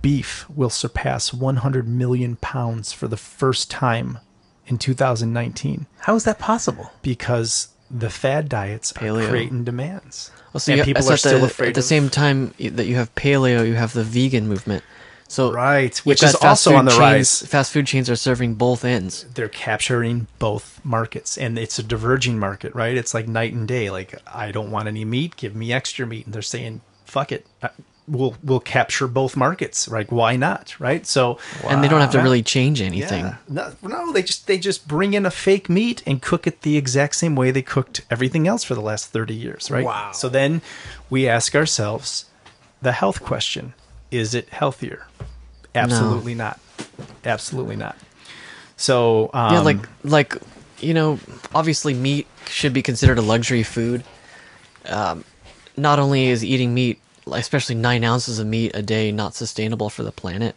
Speaker 3: beef will surpass 100 million pounds for the first time in 2019
Speaker 2: How is that possible?
Speaker 3: because the fad diets
Speaker 4: Paleo.
Speaker 3: are creating demands.
Speaker 4: Well, so
Speaker 3: and
Speaker 4: you,
Speaker 3: people
Speaker 4: so
Speaker 3: are still afraid
Speaker 4: at the
Speaker 3: of...
Speaker 4: same time that you have paleo, you have the vegan movement. So
Speaker 3: Right,
Speaker 4: you've
Speaker 3: which
Speaker 4: got
Speaker 3: is
Speaker 4: fast
Speaker 3: also
Speaker 4: food
Speaker 3: on the
Speaker 4: chains-
Speaker 3: rise.
Speaker 4: Fast food chains are serving both ends.
Speaker 3: They're capturing both markets, and it's a diverging market, right? It's like night and day. Like, I don't want any meat, give me extra meat. And they're saying, fuck it. We'll capture both markets. Like, why not? Right. So,
Speaker 4: And they don't have to really change anything.
Speaker 3: yeah. No, they just bring in a fake meat and cook it the exact same way they cooked everything else for the last 30 years. Right.
Speaker 2: Wow.
Speaker 3: So then we ask ourselves the health question. Is it healthier? Absolutely not. Absolutely not. So,
Speaker 4: Yeah, like obviously meat should be considered a luxury food. Not only is eating meat, especially 9 ounces of meat a day, not sustainable for the planet,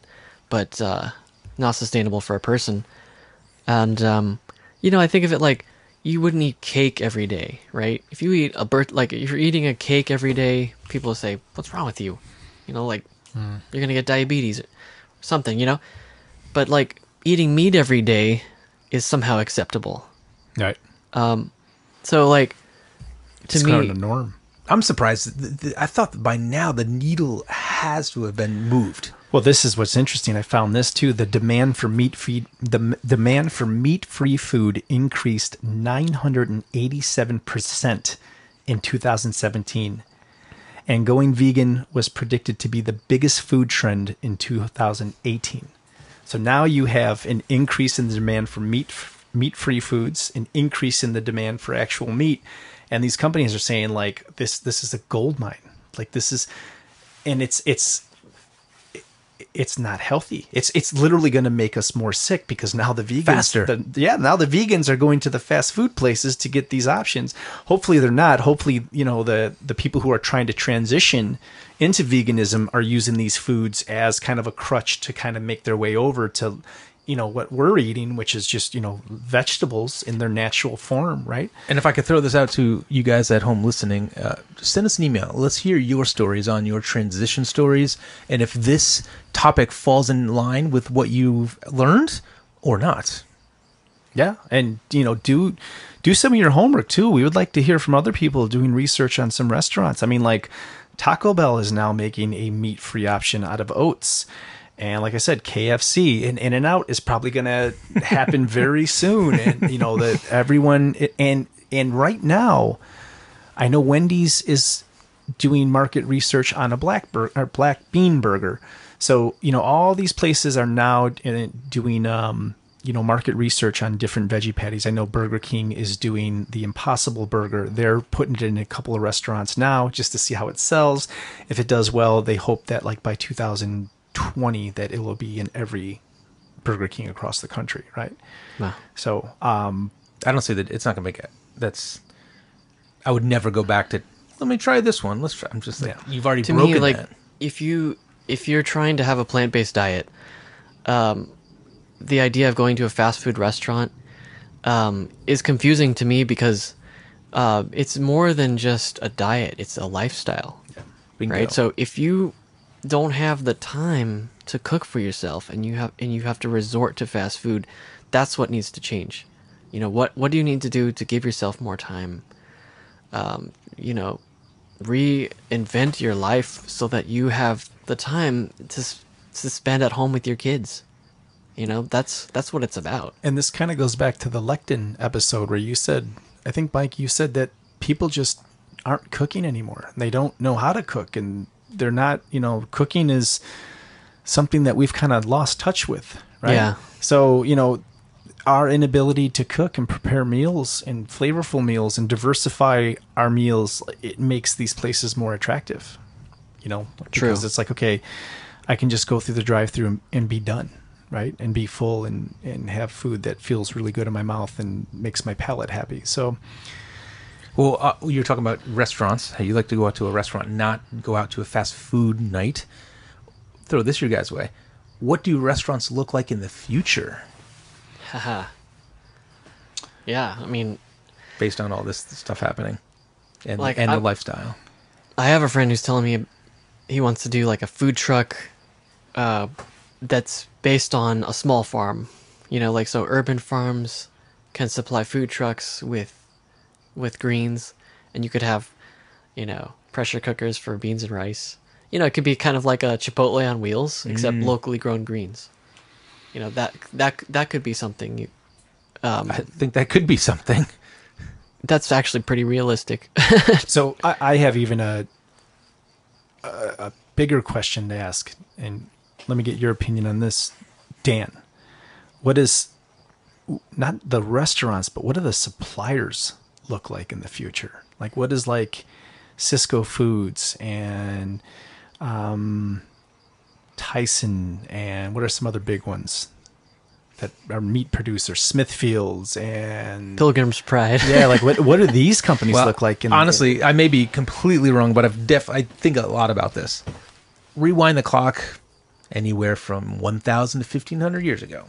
Speaker 4: but not sustainable for a person. And I think of it like you wouldn't eat cake every day, right? If you eat if you're eating a cake every day, people will say, "What's wrong with you?" You're gonna get diabetes or something, But like eating meat every day is somehow acceptable.
Speaker 3: right.
Speaker 4: So like to
Speaker 3: It's
Speaker 4: me,
Speaker 3: kind of the norm.
Speaker 2: I'm surprised. I thought that by now the needle has to have been moved.
Speaker 3: Well, this is what's interesting. I found this too. The demand for meat-free food increased 987% in 2017, and going vegan was predicted to be the biggest food trend in 2018. So now you have an increase in the demand for meat-free foods, an increase in the demand for actual meat, and these companies are saying like this is a gold mine. Like this is, and it's not healthy. It's literally going to make us more sick because now the vegans
Speaker 2: Faster.
Speaker 3: Now the vegans are going to the fast food places to get these options. Hopefully they're not. Hopefully, the people who are trying to transition into veganism are using these foods as kind of a crutch to kind of make their way over to what we're eating, which is just vegetables in their natural form, right?
Speaker 2: And if I could throw this out to you guys at home listening, just send us an email. Let's hear your stories on your transition stories, and if this topic falls in line with what you've learned or not.
Speaker 3: Yeah, and do some of your homework too. We would like to hear from other people doing research on some restaurants. I mean, like Taco Bell is now making a meat-free option out of oats. And like I said, KFC and In-N-Out is probably going to happen very soon. And that everyone and right now, I know Wendy's is doing market research on a black bean burger. So all these places are now doing market research on different veggie patties. I know Burger King is doing the Impossible Burger. They're putting it in a couple of restaurants now just to see how it sells. If it does well, they hope that like by 2020 that it will be in every Burger King across the country, right?
Speaker 4: Wow.
Speaker 3: So
Speaker 2: I don't say that it's not going to make it. I would never go back to, let me try this one. Let's try. I'm just like, you've already
Speaker 4: to
Speaker 2: broken
Speaker 4: me, like
Speaker 2: that.
Speaker 4: if you're trying to have a plant-based diet, the idea of going to a fast food restaurant is confusing to me because it's more than just a diet; it's a lifestyle,
Speaker 2: Bingo.
Speaker 4: right? So if you don't have the time to cook for yourself and you have to resort to fast food, that's what needs to change. What do you need to do to give yourself more time? Reinvent your life so that you have the time to spend at home with your kids. That's what it's about.
Speaker 3: and this kind of goes back to the lectin episode where you said, I think Mike, you said that people just aren't cooking anymore. They don't know how to cook, and they're not, cooking is something that we've kind of lost touch with, right?
Speaker 4: Yeah.
Speaker 3: So, our inability to cook and prepare meals and flavorful meals and diversify our meals, it makes these places more attractive,
Speaker 4: True.
Speaker 3: because it's like, okay, I can just go through the drive-through and be done, right? And be full and have food that feels really good in my mouth and makes my palate happy. So
Speaker 2: Well, you're talking about restaurants. How you like to go out to a restaurant, not go out to a fast food night. Throw this your guys' way. What do restaurants look like in the future?
Speaker 4: Haha. Yeah, I mean,
Speaker 2: based on all this stuff happening and
Speaker 4: Like,
Speaker 2: the lifestyle.
Speaker 4: I have a friend who's telling me he wants to do like a food truck that's based on a small farm. You know, like so urban farms can supply food trucks with greens, and you could have, you know, pressure cookers for beans and rice. You know, it could be kind of like a Chipotle on wheels, except locally grown greens. You know, that could be something.
Speaker 2: I think that could be something.
Speaker 4: That's actually pretty realistic.
Speaker 3: So I have even a bigger question to ask, and let me get your opinion on this, Dan. What is, not the restaurants, but what do the suppliers look like in the future? Like, what is like Cisco Foods and Tyson, and what are some other big ones that are meat producers? Smithfields and
Speaker 4: Pilgrim's Pride.
Speaker 3: yeah, like what do these companies look like?
Speaker 2: Honestly, I may be completely wrong, but I think a lot about this. Rewind the clock anywhere from 1,000 to 1,500 years ago.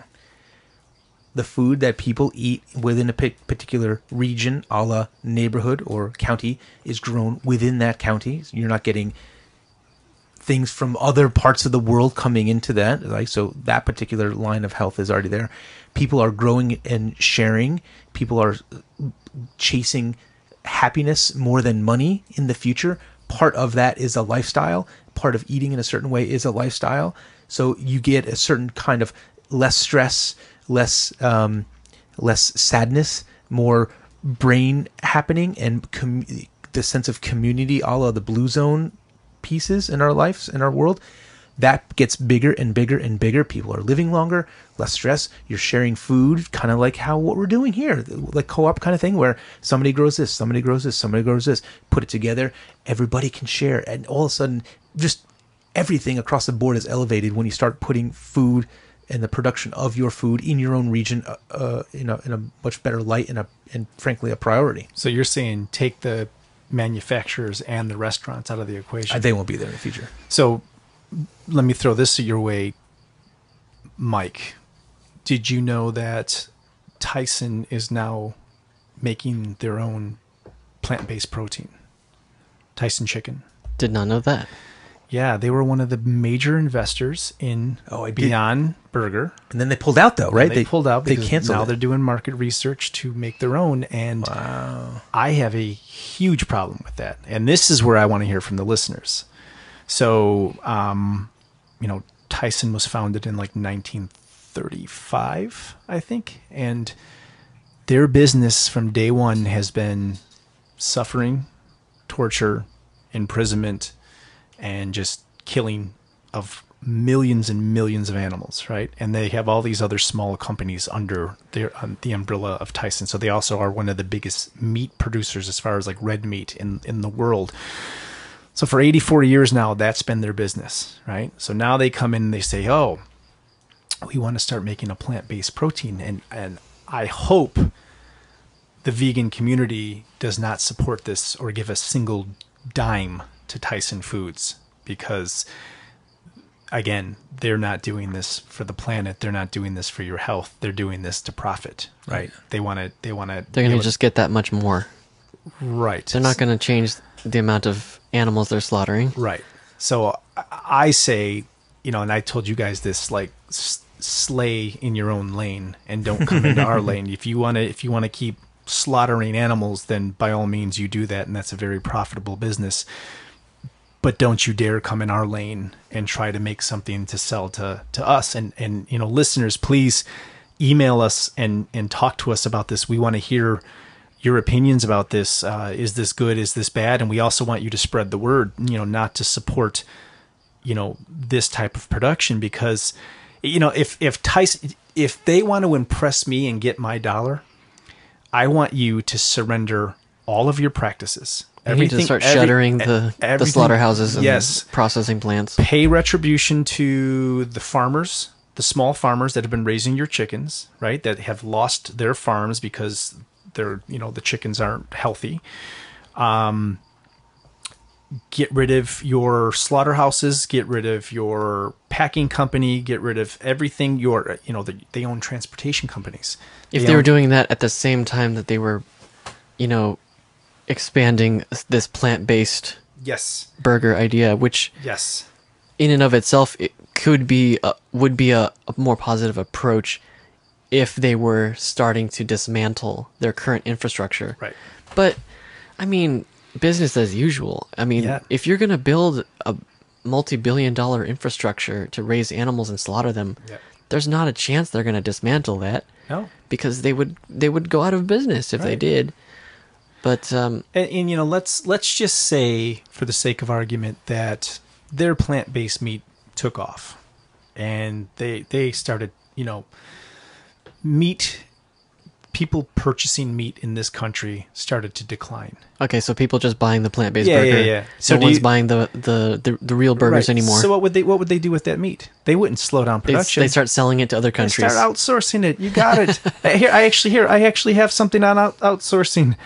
Speaker 2: The food that people eat within a particular region, a la neighborhood or county, is grown within that county. So you're not getting things from other parts of the world coming into that. Like, so that particular line of health is already there. People are growing and sharing. People are chasing happiness more than money in the future. Part of that is a lifestyle. Part of eating in a certain way is a lifestyle. So you get a certain kind of less stress, less sadness, more brain happening, and the sense of community, a la the Blue Zone pieces in our lives, in our world. That gets bigger and bigger and bigger. People are living longer, less stress. You're sharing food, kind of like what we're doing here, like co-op kind of thing, where somebody grows this, somebody grows this, somebody grows this, put it together, everybody can share, and all of a sudden, just everything across the board is elevated when you start putting food and the production of your food in your own region in a much better light, and frankly a priority.
Speaker 3: So you're saying take the manufacturers and the restaurants out of the equation.
Speaker 2: They won't be there in the future.
Speaker 3: So let me throw this your way, Mike. Did you know that Tyson is now making their own plant-based protein? Tyson chicken.
Speaker 4: Did not know that.
Speaker 3: Yeah, they were one of the major investors in Beyond Burger.
Speaker 2: And then they pulled out, though, right?
Speaker 3: They pulled out because
Speaker 2: they canceled
Speaker 3: now
Speaker 2: it.
Speaker 3: they're doing market research to make their own. And
Speaker 2: wow.
Speaker 3: I have a huge problem with that. And this is where I want to hear from the listeners. So, Tyson was founded in like 1935, I think. And their business from day one has been suffering, torture, imprisonment, and just killing of millions and millions of animals, right? And they have all these other small companies under the umbrella of Tyson. So they also are one of the biggest meat producers as far as like red meat in the world. So for 84 years now, that's been their business, right? So now they come in and they say, oh, we want to start making a plant-based protein. And I hope the vegan community does not support this or give a single dime to Tyson Foods, because again, they're not doing this for the planet. They're not doing this for your health. They're doing this to profit, right? They want to. They're going to
Speaker 4: just get that much more.
Speaker 3: Right.
Speaker 4: They're not going to change the amount of animals they're slaughtering.
Speaker 3: Right. So I say, and I told you guys this, like, slay in your own lane and don't come into our lane. If you want to keep slaughtering animals, then by all means you do that, and that's a very profitable business. But don't you dare come in our lane and try to make something to sell to us. And listeners, please email us and talk to us about this. We want to hear your opinions about this. Is this good? Is this bad? And we also want you to spread the word, not to support, this type of production, because, if Tyson, if they want to impress me and get my dollar, I want you to surrender all of your practices.
Speaker 4: You need to start shuttering the slaughterhouses and processing plants.
Speaker 3: Pay retribution to the farmers, the small farmers that have been raising your chickens, right? That have lost their farms because they're the chickens aren't healthy. Get rid of your slaughterhouses, get rid of your packing company, get rid of everything. They own transportation companies.
Speaker 4: If they were doing that at the same time that they were, expanding this plant-based
Speaker 3: yes
Speaker 4: burger idea, which
Speaker 3: yes
Speaker 4: in and of itself it would be a more positive approach if they were starting to dismantle their current infrastructure.
Speaker 3: Right.
Speaker 4: But I mean, business as usual. I mean,
Speaker 3: Yeah.
Speaker 4: if you're going to build a multi-billion-dollar infrastructure to raise animals and slaughter them,
Speaker 3: Yeah.
Speaker 4: there's not a chance they're going to dismantle that.
Speaker 3: No.
Speaker 4: Because they would go out of business if they
Speaker 3: Right.
Speaker 4: did. But
Speaker 3: And let's just say, for the sake of argument, that their plant-based meat took off, and they started, people purchasing meat in this country started to decline.
Speaker 4: okay, so people just buying the plant-based
Speaker 3: Yeah,
Speaker 4: burger.
Speaker 3: yeah, yeah.
Speaker 4: So
Speaker 3: So
Speaker 4: no one's buying the real burgers
Speaker 3: Right.
Speaker 4: anymore.
Speaker 3: So what would they do with that meat? They wouldn't slow down production.
Speaker 4: They start selling it to other
Speaker 3: They
Speaker 4: countries.
Speaker 3: start outsourcing it. You got it. I actually have something on outsourcing.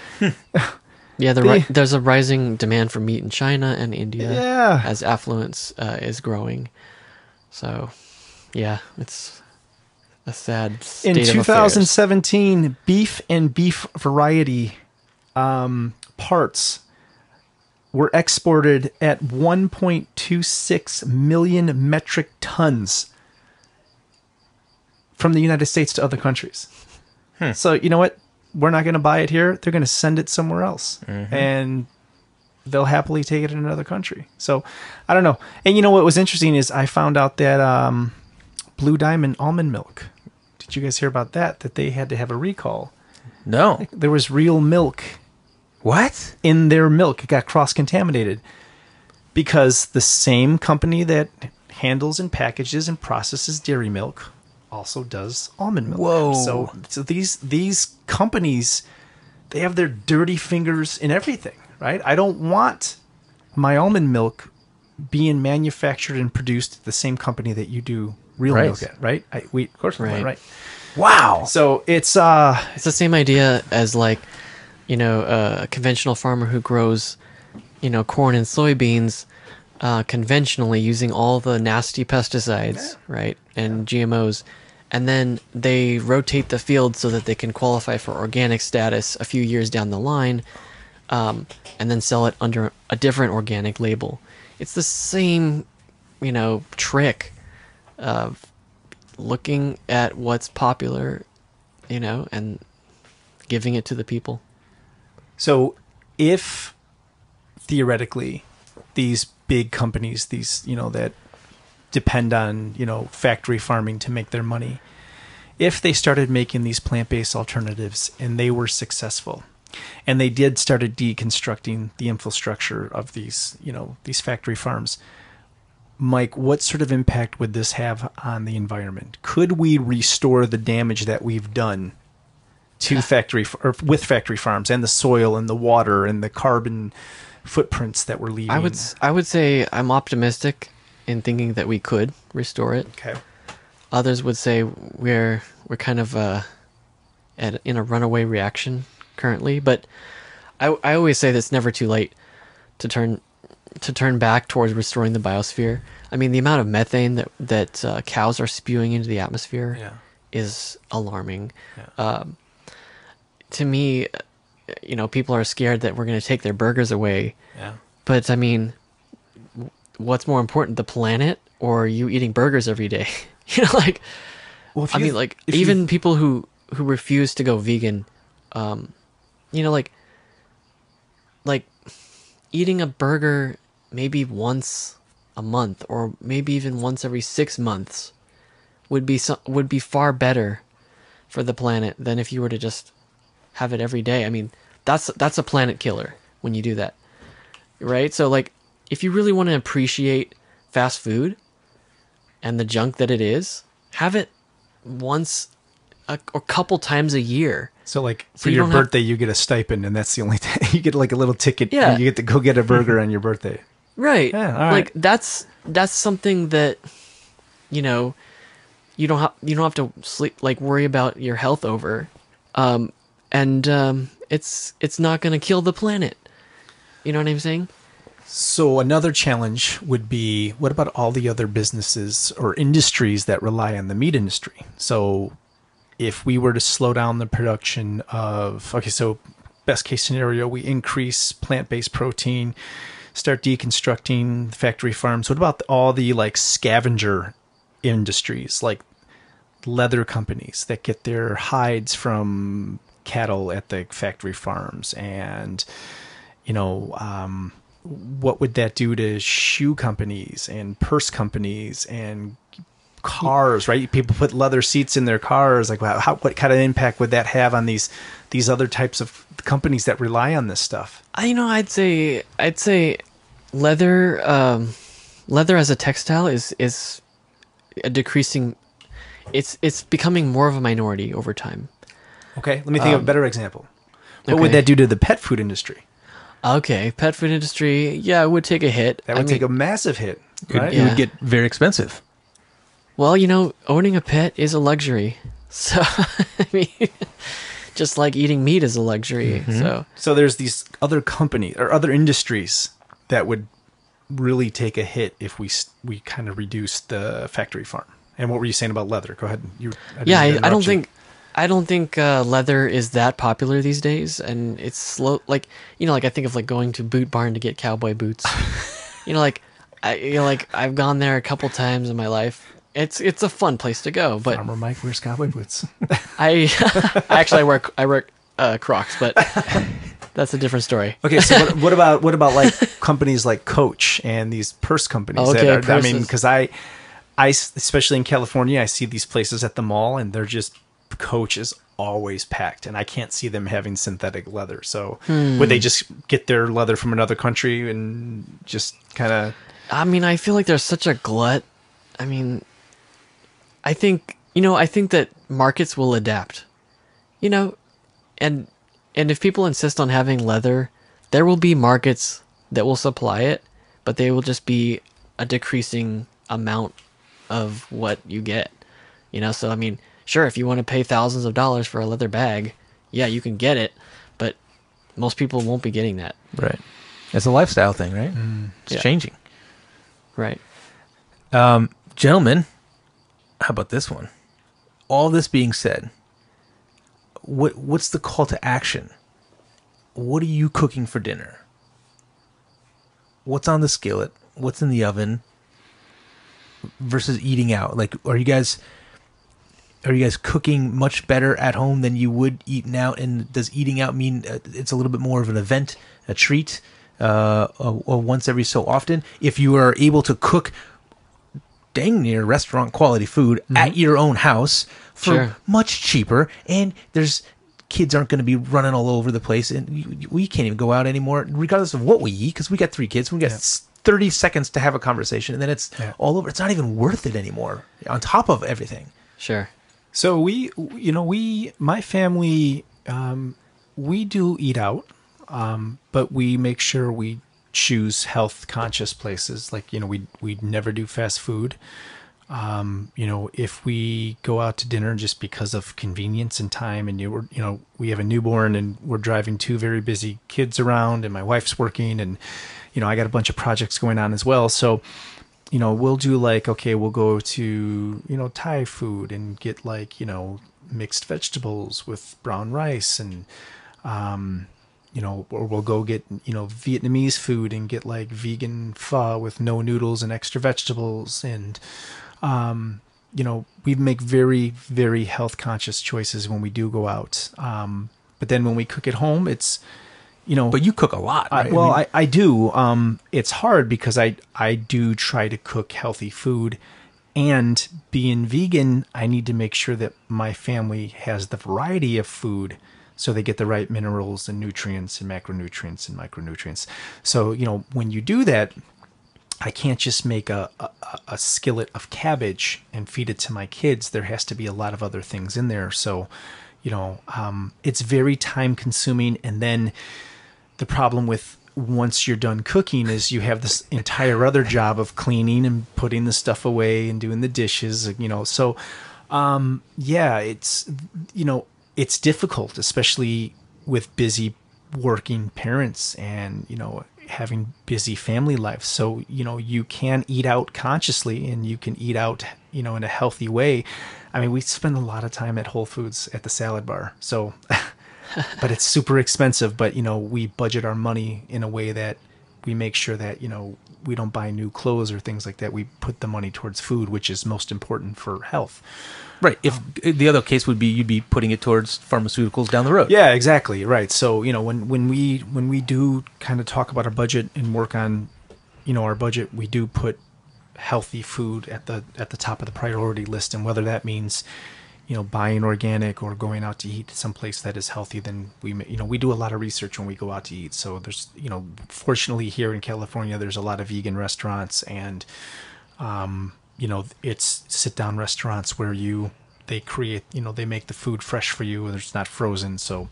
Speaker 4: Yeah,
Speaker 3: They-
Speaker 4: there's a rising demand for meat in China and India
Speaker 3: Yeah.
Speaker 4: as affluence is growing. So, yeah, it's a sad state
Speaker 3: In
Speaker 4: of affairs.
Speaker 3: 2017, beef and beef variety parts were exported at 1.26 million metric tons from the United States to other countries. So you know what? We're not going to buy it here. They're going to send it somewhere else, and they'll happily take it in another country. So I don't know. And you know what was interesting is I found out that Blue Diamond almond milk. Did you guys hear about that? That they had to have a recall.
Speaker 2: No.
Speaker 3: There was real milk
Speaker 2: What?
Speaker 3: in their milk. It got cross-contaminated because the same company that handles and packages and processes dairy milk also does almond milk.
Speaker 2: Whoa.
Speaker 3: So these companies, they have their dirty fingers in everything, right? I don't want my almond milk being manufactured and produced at the same company that you do real
Speaker 2: Right.
Speaker 3: milk at, right? Of course,
Speaker 4: Right.
Speaker 3: right.
Speaker 2: Wow.
Speaker 3: So it's
Speaker 4: It's the same idea as like, a conventional farmer who grows, corn and soybeans conventionally using all the nasty pesticides, right, and GMOs, and then they rotate the field so that they can qualify for organic status a few years down the line, and then sell it under a different organic label. It's the same, trick of looking at what's popular, and giving it to the people.
Speaker 3: So if theoretically these big companies, these, that depend on, factory farming to make their money, if they started making these plant-based alternatives and they were successful and they started deconstructing the infrastructure of these, these factory farms, Mike, what sort of impact would this have on the environment? Could we restore the damage that we've done to with factory farms and the soil and the water and the carbon footprints that we're leaving?
Speaker 4: I would say I'm optimistic in thinking that we could restore it.
Speaker 3: Okay.
Speaker 4: Others would say we're kind of in a runaway reaction currently, but I always say that it's never too late to turn back towards restoring the biosphere. I mean, the amount of methane that cows are spewing into the atmosphere is alarming.
Speaker 3: Yeah.
Speaker 4: To me, people are scared that we're going to take their burgers away.
Speaker 3: Yeah.
Speaker 4: But I mean, what's more important, the planet or you eating burgers every day?
Speaker 3: Well, if
Speaker 4: I
Speaker 3: you-
Speaker 4: mean, like,
Speaker 3: if you-
Speaker 4: even people who refuse to go vegan, like eating a burger maybe once a month or maybe even once every 6 months would be far better for the planet than if you were to just have it every day. I mean, that's a planet killer when you do that, right? So, like, if you really want to appreciate fast food and the junk that it is, have it once a couple times a year.
Speaker 3: So, like,
Speaker 4: So
Speaker 3: for
Speaker 4: you
Speaker 3: your
Speaker 4: don't have-
Speaker 3: birthday, you get a stipend, and that's the only thing. You get, like, a little ticket.
Speaker 4: Yeah.
Speaker 3: And you get to go get a burger on your birthday.
Speaker 4: Right.
Speaker 3: Yeah, all right.
Speaker 4: Like that's something that you don't have to worry about your health over. and it's not going to kill the planet. You know what I'm saying?
Speaker 3: So another challenge would be, what about all the other businesses or industries that rely on the meat industry? So if we were to slow down the production of, okay, so best case scenario, we increase plant-based protein, start deconstructing factory farms. What about all the like scavenger industries, like leather companies that get their hides from cattle at the factory farms? And, you know, what would that do to shoe companies and purse companies and cars, right? People put leather seats in their cars. Like, what kind of impact would that have on these other types of companies that rely on this stuff?
Speaker 4: I'd say leather as a textile is a decreasing. It's becoming more of a minority over time.
Speaker 3: Okay, let me think of a better example. What
Speaker 4: okay.
Speaker 3: would that do to the pet food industry?
Speaker 4: Okay, pet food industry, yeah, it would take a hit.
Speaker 3: That would take a massive hit, right?
Speaker 2: It would get very expensive.
Speaker 4: Well, you know, owning a pet is a luxury. So, I mean, just like eating meat is a luxury.
Speaker 2: Mm-hmm.
Speaker 3: So there's these other companies or other industries that would really take a hit if we kind of reduced the factory farm. And what were you saying about leather? Go ahead.
Speaker 4: I don't think leather is that popular these days, and it's slow. Like, you know, like I think of like going to Boot Barn to get cowboy boots. You know, I've gone there a couple times in my life. It's a fun place to go, but
Speaker 3: Farmer Mike wears cowboy boots.
Speaker 4: I wear Crocs, but that's a different story.
Speaker 3: Okay, so what about like companies like Coach and these purse companies?
Speaker 4: Okay,
Speaker 3: I mean, because I especially in California, I see these places at the mall, and they're just, Coach is always packed, and I can't see them having synthetic leather. So would they just get their leather from another country and just kind of?
Speaker 4: I mean, I feel like there's such a glut. I mean, I think that markets will adapt. You know, and if people insist on having leather, there will be markets that will supply it, but they will just be a decreasing amount of what you get. You know, so I mean, sure, if you want to pay thousands of dollars for a leather bag, yeah, you can get it, but most people won't be getting that.
Speaker 2: Right. It's a lifestyle thing, right? It's changing.
Speaker 4: Right.
Speaker 2: Gentlemen, how about this one? All this being said, what's the call to action? What are you cooking for dinner? What's on the skillet? What's in the oven? Versus eating out. Like, are you guys cooking much better at home than you would eating out? And does eating out mean it's a little bit more of an event, a treat, or once every so often? If you are able to cook dang near restaurant quality food at your own house for much cheaper, and there's kids aren't going to be running all over the place, and we can't even go out anymore, regardless of what we eat, because we got 3 kids. We got 30 seconds to have a conversation, and then it's all over. It's not even worth it anymore. On top of everything.
Speaker 4: Sure.
Speaker 3: So my family, we do eat out, but we make sure we choose health conscious places. Like, you know, we never do fast food. You know, if we go out to dinner just because of convenience and time, and we have a newborn and we're driving 2 very busy kids around, and my wife's working, and you know, I got a bunch of projects going on as well. So, you know, we'll do like, okay, we'll go to, you know, Thai food and get like, you know, mixed vegetables with brown rice, and you know, or we'll go get, you know, Vietnamese food and get like vegan pho with no noodles and extra vegetables. And, you know, we make very, very health conscious choices when we do go out. But then when we cook at home, it's, you know,
Speaker 2: but you cook a lot, right?
Speaker 3: I do. It's hard because I do try to cook healthy food, and being vegan, I need to make sure that my family has the variety of food, so they get the right minerals and nutrients and macronutrients and micronutrients. So, you know, when you do that, I can't just make a skillet of cabbage and feed it to my kids. There has to be a lot of other things in there. So, you know, it's very time consuming. And then the problem with once you're done cooking is you have this entire other job of cleaning and putting the stuff away and doing the dishes, you know. So, yeah, it's, you know, it's difficult, especially with busy working parents and, having busy family lives. So, you can eat out consciously and you can eat out, in a healthy way. I mean, we spend a lot of time at Whole Foods at the salad bar. So, but it's super expensive. But, we budget our money in a way that we make sure that, we don't buy new clothes or things like that. We put the money towards food, which is most important for health.
Speaker 2: Right. If the other case would be you'd be putting it towards pharmaceuticals down the road.
Speaker 3: Yeah, exactly. Right. So, when we do kind of talk about our budget and work on, our budget, we do put healthy food at the top of the priority list. And whether that means, buying organic or going out to eat someplace that is healthy, then we do a lot of research when we go out to eat. So there's, fortunately here in California, there's a lot of vegan restaurants and, it's sit down restaurants where they create, they make the food fresh for you and it's not frozen. So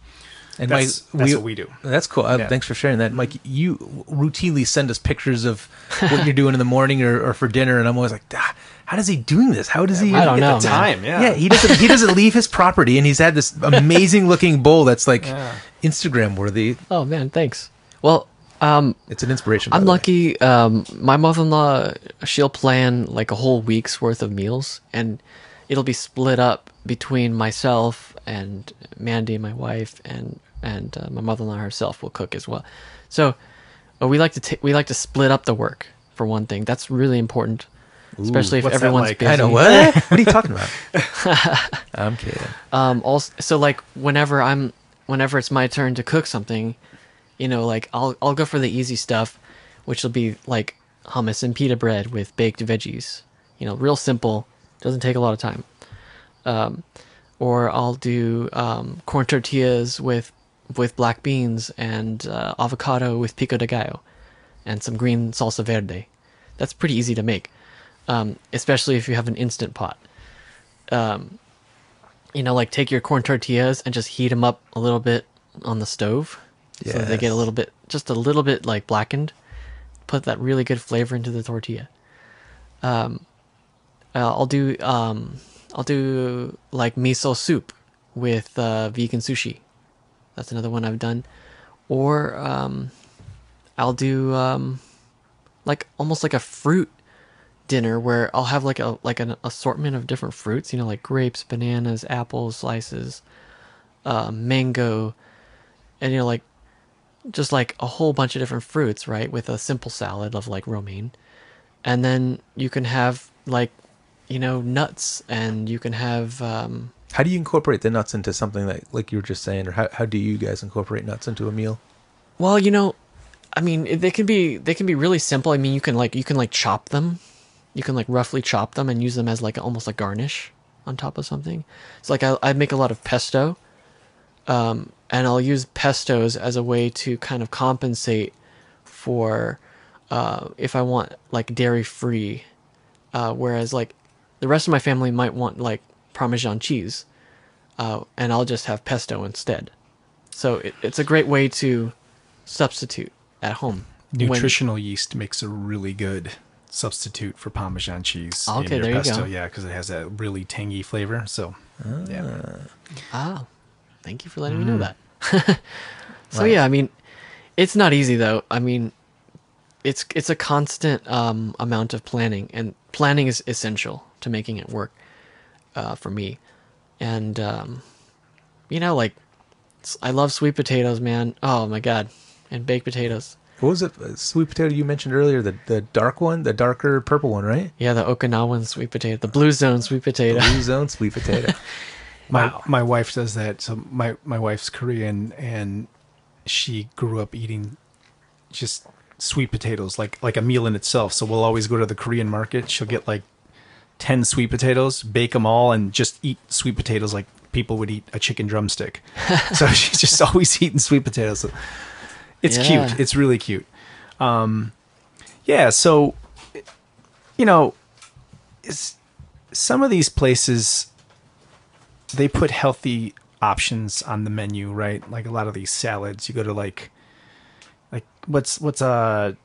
Speaker 2: and
Speaker 3: that's what we do.
Speaker 2: That's cool. Thanks for sharing that. Mike, you routinely send us pictures of what you're doing in the morning or for dinner. And I'm always like, how does he doing this? How does he
Speaker 4: I don't
Speaker 3: get
Speaker 4: know,
Speaker 3: the time?
Speaker 4: man.
Speaker 3: Yeah.
Speaker 2: He doesn't leave his property, and he's had this amazing looking bowl that's like Instagram worthy.
Speaker 4: Oh man, thanks. Well,
Speaker 2: It's an inspiration.
Speaker 4: I'm lucky. My mother-in-law, she'll plan like a whole week's worth of meals, and it'll be split up between myself and Mandy, my wife, and my mother-in-law herself will cook as well. So we like to split up the work for one thing. That's really important, especially if
Speaker 3: what's that
Speaker 4: everyone's
Speaker 3: like?
Speaker 4: busy.
Speaker 2: I know what. What are you talking about? I'm kidding.
Speaker 4: Also, so like whenever it's my turn to cook something, like I'll go for the easy stuff, which will be like hummus and pita bread with baked veggies. Real simple, doesn't take a lot of time. Or I'll do corn tortillas with black beans and avocado with pico de gallo and some green salsa verde. That's pretty easy to make, especially if you have an instant pot. Like take your corn tortillas and just heat them up a little bit on the stove. So that they get just a little bit like blackened. Put that really good flavor into the tortilla. I'll do like miso soup with vegan sushi. That's another one I've done. Or I'll do like almost like a fruit dinner where I'll have like an assortment of different fruits. Like grapes, bananas, apples, slices, mango, and like just like a whole bunch of different fruits, right? With a simple salad of like romaine. And then you can have like, nuts, and you can have...
Speaker 2: How do you incorporate the nuts into something like you were just saying, or how do you guys incorporate nuts into a meal?
Speaker 4: Well, I mean, they can be really simple. I mean, you can chop them. You can like roughly chop them and use them as like almost a garnish on top of something. So like I make a lot of pesto. And I'll use pestos as a way to kind of compensate for if I want like dairy free, whereas like the rest of my family might want like Parmesan cheese, and I'll just have pesto instead. So it's a great way to substitute at home.
Speaker 3: Nutritional yeast makes a really good substitute for Parmesan cheese.
Speaker 4: Okay,
Speaker 3: in your
Speaker 4: there you
Speaker 3: pesto.
Speaker 4: go.
Speaker 3: Yeah, because it has that really tangy flavor. So, yeah.
Speaker 4: Thank you for letting me know that. So yeah, I mean, it's not easy though. I mean, it's a constant amount of planning, and planning is essential to making it work for me. And like I love sweet potatoes, man. Oh my god, and baked potatoes.
Speaker 2: What was it? Sweet potato you mentioned earlier, the dark one, the darker purple one, right?
Speaker 4: Yeah, the Okinawan sweet potato, the Blue Zone sweet potato.
Speaker 2: Blue Zone sweet potato.
Speaker 3: My wife does that. So my wife's Korean, and she grew up eating just sweet potatoes, like a meal in itself. So we'll always go to the Korean market. She'll get like 10 sweet potatoes, bake them all, and just eat sweet potatoes like people would eat a chicken drumstick. So she's just always eating sweet potatoes. So it's cute. It's really cute. Yeah. So, some of these places, they put healthy options on the menu, right? Like a lot of these salads, you go to like what's a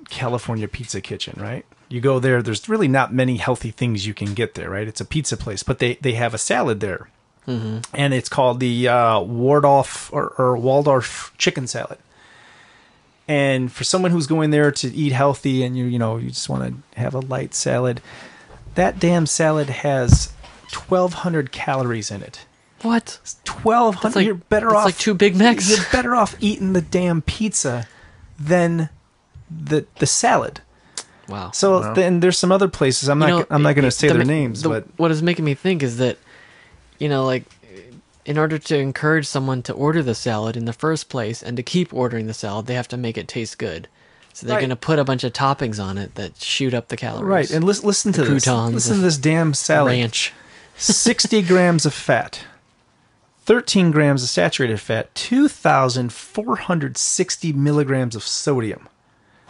Speaker 3: California Pizza Kitchen, right? You go there, there's really not many healthy things you can get there, right? It's a pizza place, but they have a salad there. and it's called the Waldorf or Waldorf chicken salad. And for someone who's going there to eat healthy and you just want to have a light salad, that damn salad has 1,200 calories in it.
Speaker 4: What?
Speaker 3: 1,200.
Speaker 4: Like,
Speaker 3: you're better
Speaker 4: that's
Speaker 3: off.
Speaker 4: like 2 Big Macs.
Speaker 3: You're better off eating the damn pizza than the salad.
Speaker 4: Wow.
Speaker 3: So then there's some other places. I'm not going to say their names, but
Speaker 4: what is making me think is that, like, in order to encourage someone to order the salad in the first place and to keep ordering the salad, they have to make it taste good. So they're going to put a bunch of toppings on it that shoot up the calories.
Speaker 3: Right, and listen to this.
Speaker 4: Croutons,
Speaker 3: Listen to this damn salad.
Speaker 4: Ranch.
Speaker 3: 60 grams of fat, 13 grams of saturated fat, 2,460 milligrams of sodium.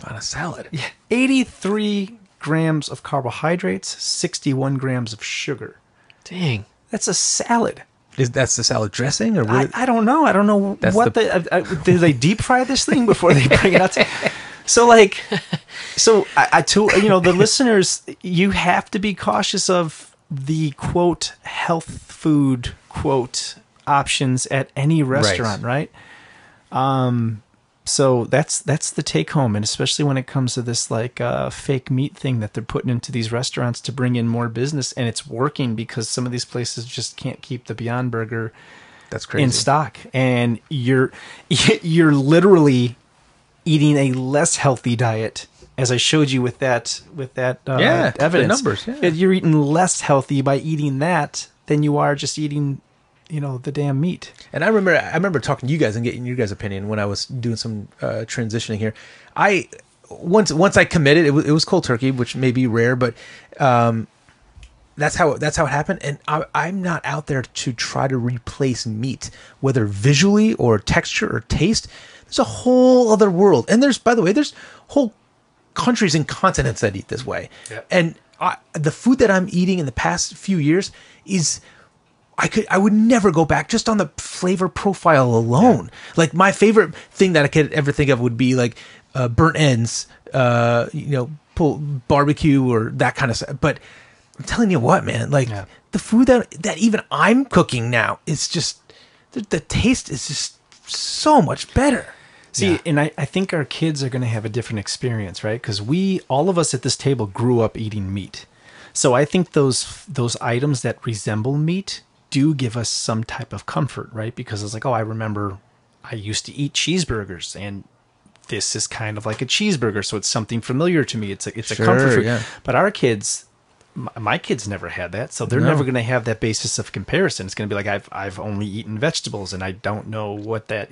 Speaker 2: On a salad.
Speaker 3: Yeah. 83 grams of carbohydrates, 61 grams of sugar.
Speaker 4: Dang.
Speaker 3: That's a salad.
Speaker 2: That's the salad dressing, or what?
Speaker 3: I don't know. I don't know
Speaker 2: That's
Speaker 3: what do they deep fry this thing before they bring it out? So I told the listeners, you have to be cautious of the quote health food quote options at any restaurant, right? So that's the take home, and especially when it comes to this fake meat thing that they're putting into these restaurants to bring in more business, and it's working because some of these places just can't keep the Beyond Burger
Speaker 2: That's crazy.
Speaker 3: in stock, and you're literally eating a less healthy diet, as I showed you with that evidence.
Speaker 2: The numbers. Yeah.
Speaker 3: You're eating less healthy by eating that than you are just eating the damn meat.
Speaker 2: And I remember talking to you guys and getting your guys' opinion when I was doing some transitioning here. Once I committed, it was cold turkey, which may be rare, but that's how it happened. And I'm not out there to try to replace meat, whether visually or texture or taste. There's a whole other world, and there's whole countries and continents that eat this way. Yep. And the food that I'm eating in the past few years is. I would never go back just on the flavor profile alone. Yeah. Like my favorite thing that I could ever think of would be like burnt ends, barbecue or that kind of stuff. But I'm telling you what, man, the food that even I'm cooking now is just the taste is just so much better.
Speaker 3: See, and I think our kids are going to have a different experience, right? Because all of us at this table grew up eating meat. So I think those items that resemble meat do give us some type of comfort, right? Because it's like, I remember I used to eat cheeseburgers, and this is kind of like a cheeseburger, so it's something familiar to me. It's a comfort food. Yeah. But our kids, my kids never had that, so they're never going to have that basis of comparison. It's going to be like I've only eaten vegetables, and I don't know what that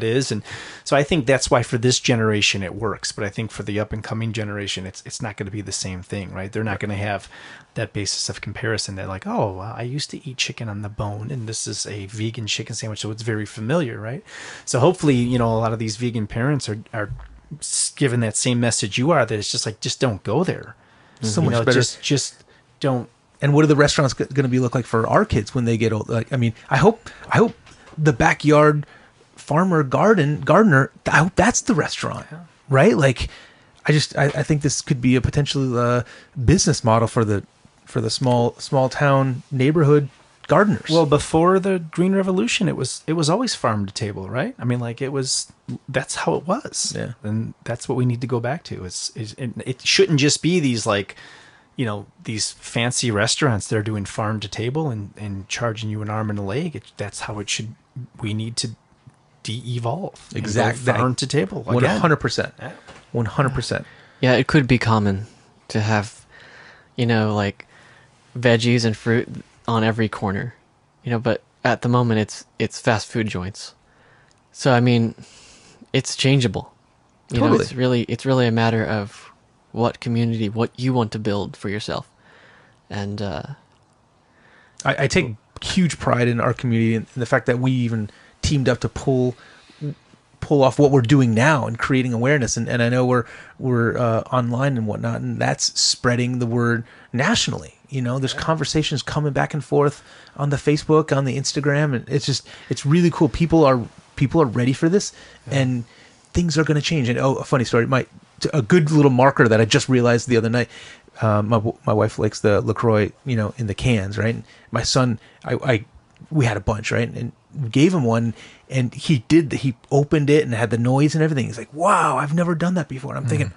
Speaker 3: is. And so I think that's why for this generation it works. But I think for the up and coming generation, it's not going to be the same thing, right? They're not going to have that basis of comparison. They're like, I used to eat chicken on the bone, and this is a vegan chicken sandwich, so it's very familiar, right? So hopefully, a lot of these vegan parents are given that same message you are, that it's just like, just don't go there.
Speaker 2: So much better.
Speaker 3: Just don't.
Speaker 2: And what are the restaurants going to look like for our kids when they get old? I hope the backyard farmer gardener. I hope that's the restaurant, right? Like, I think this could be a potential business model for the small town neighborhood gardeners.
Speaker 3: Well, before the Green Revolution, it was always farm to table, right? I mean, that's how it was.
Speaker 2: Yeah.
Speaker 3: And that's what we need to go back to. It shouldn't just be these these fancy restaurants that are doing farm to table and charging you an arm and a leg. That's how it should. We need to de-evolve.
Speaker 2: Exactly.
Speaker 3: Farm to table.
Speaker 2: 100%. 100%.
Speaker 4: Yeah, it could be common to have, veggies and fruit on every corner, but at the moment it's fast food joints. So I mean, it's changeable.
Speaker 2: Totally.
Speaker 4: It's really a matter of what community, what you want to build for yourself. And
Speaker 2: I take huge pride in our community and the fact that we even teamed up to pull off what we're doing now and creating awareness. And I know we're online and whatnot, and that's spreading the word nationally. There's conversations coming back and forth on the Facebook, on the Instagram, and it's really cool. People are ready for this, and things are going to change. And a funny story, a good little marker that I just realized the other night. My wife likes the LaCroix, in the cans, right? And my son, I we had a bunch, right? And we gave him one, and he opened it and had the noise and everything. He's like, wow, I've never done that before. And I'm thinking,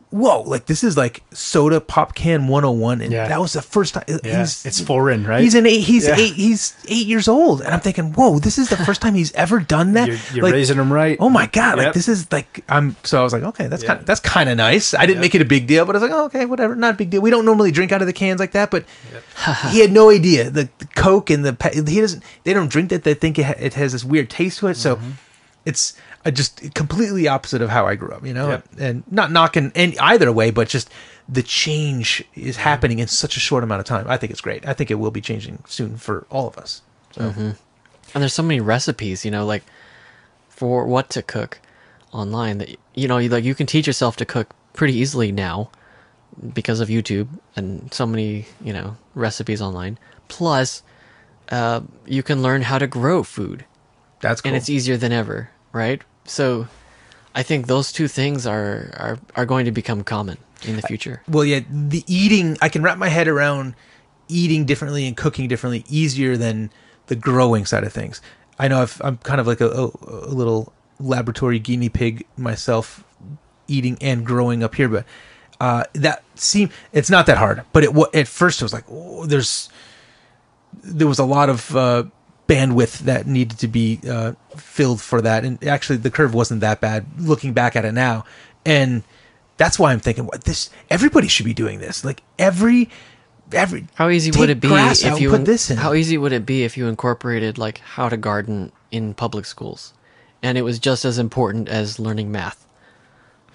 Speaker 2: whoa, like this is like soda pop can 101, and that was the first time.
Speaker 3: Yeah. It's foreign, right?
Speaker 2: He's 8 years old, and I'm thinking, whoa, this is the first time he's ever done that.
Speaker 3: You're
Speaker 2: like,
Speaker 3: raising him right.
Speaker 2: Oh my god, like this is like So I was like, okay, that's kind of nice. I didn't make it a big deal, but I was like, oh, okay, whatever, not a big deal. We don't normally drink out of the cans like that, but he had no idea the Coke and they don't drink that. They think it has this weird taste to it, so it's just completely opposite of how I grew up, and not knocking either way, but just the change is happening in such a short amount of time. I think it's great. I think it will be changing soon for all of us. So.
Speaker 4: And there's so many recipes, like for what to cook online that, like you can teach yourself to cook pretty easily now because of YouTube and so many, recipes online. Plus, you can learn how to grow food.
Speaker 2: That's cool.
Speaker 4: And it's easier than ever, right? So I think those two things are going to become common in the future.
Speaker 2: Well, yeah, the eating, I can wrap my head around eating differently and cooking differently easier than the growing side of things. I know I'm kind of like a little laboratory guinea pig myself, eating and growing up here, but it's not that hard. But at first it was like, there was a lot of bandwidth that needed to be filled for that, and actually the curve wasn't that bad looking back at it now, and that's why I'm thinking, everybody should be doing this. Like every
Speaker 4: how easy would it be if you
Speaker 2: put this in?
Speaker 4: How easy would it be if you incorporated like how to garden in public schools, and it was just as important as learning math?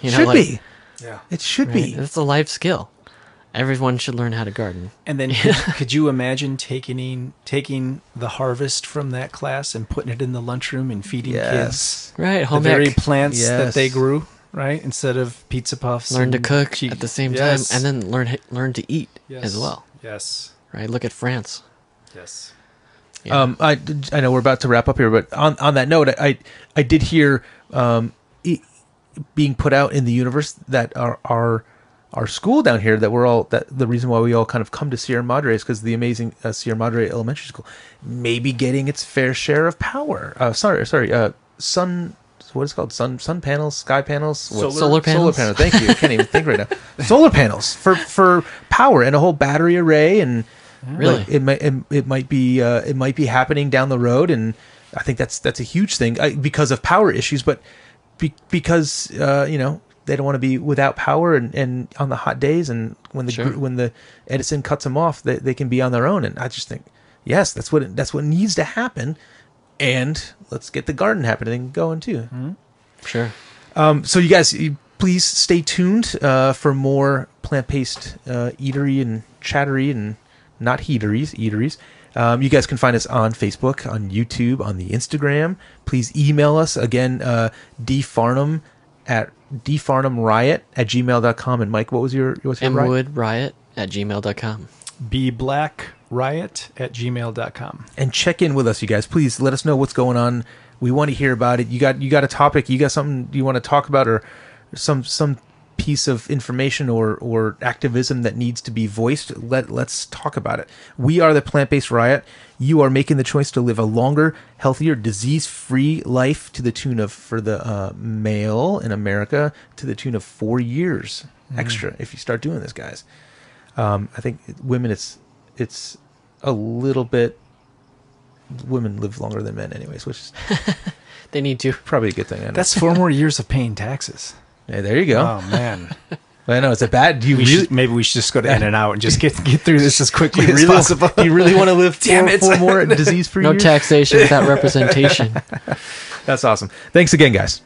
Speaker 2: Should be. Yeah, it should be.
Speaker 4: It's a life skill. Everyone should learn how to garden.
Speaker 3: And then could you imagine taking the harvest from that class and putting it in the lunchroom and feeding kids
Speaker 4: home
Speaker 3: the very
Speaker 4: ec.
Speaker 3: plants that they grew, right? Instead of pizza puffs.
Speaker 4: Learn to cook at the same time, and then learn to eat as well.
Speaker 3: Yes.
Speaker 4: Right. Look at France.
Speaker 3: Yes.
Speaker 2: Yeah. I know we're about to wrap up here, but on that note, I did hear being put out in the universe that our school down here, that the reason why we all kind of come to Sierra Madre is because the amazing Sierra Madre Elementary School may be getting its fair share of power. Sun. What is it called? Sun panels, sky panels,
Speaker 4: solar panels.
Speaker 2: Solar panels. Thank you. I can't even think right now. Solar panels for power and a whole battery array, and
Speaker 4: really,
Speaker 2: it might be happening down the road, and I think that's a huge thing because of power issues, but because they don't want to be without power and on the hot days, and when the Edison cuts them off, they can be on their own. And I just think, yes, that's what needs to happen, and let's get the garden happening going too.
Speaker 3: Mm-hmm.
Speaker 4: Sure.
Speaker 2: So you guys, please stay tuned for more plant-based eatery and chattery and not eateries. You guys can find us on Facebook, on YouTube, on the Instagram. Please email us again, dfarnham@riot@gmail.com. And Mike, what was your
Speaker 4: mwoodriot@gmail.com.
Speaker 3: bblackriot@gmail.com.
Speaker 2: And check in with us, you guys. Please let us know what's going on. We want to hear about it. You got a topic, you got something you want to talk about, or some piece of information or activism that needs to be voiced. Let's talk about it. We are the Plant-Based Riot. You are making the choice to live a longer, healthier, disease-free life to the tune of, for the male in America, to the tune of 4 years extra if you start doing this, guys. I think women, it's a little bit. Women live longer than men, anyways, which is
Speaker 4: they need to.
Speaker 2: Probably a good thing.
Speaker 3: That's 4 more years of paying taxes.
Speaker 2: Hey, there you go.
Speaker 3: Oh man.
Speaker 2: I know it's a bad.
Speaker 3: Maybe we should just go to In-N-Out and just get through this as quickly as possible.
Speaker 2: You really want to live four more disease-free years?
Speaker 4: No taxation without representation.
Speaker 2: That's awesome. Thanks again, guys.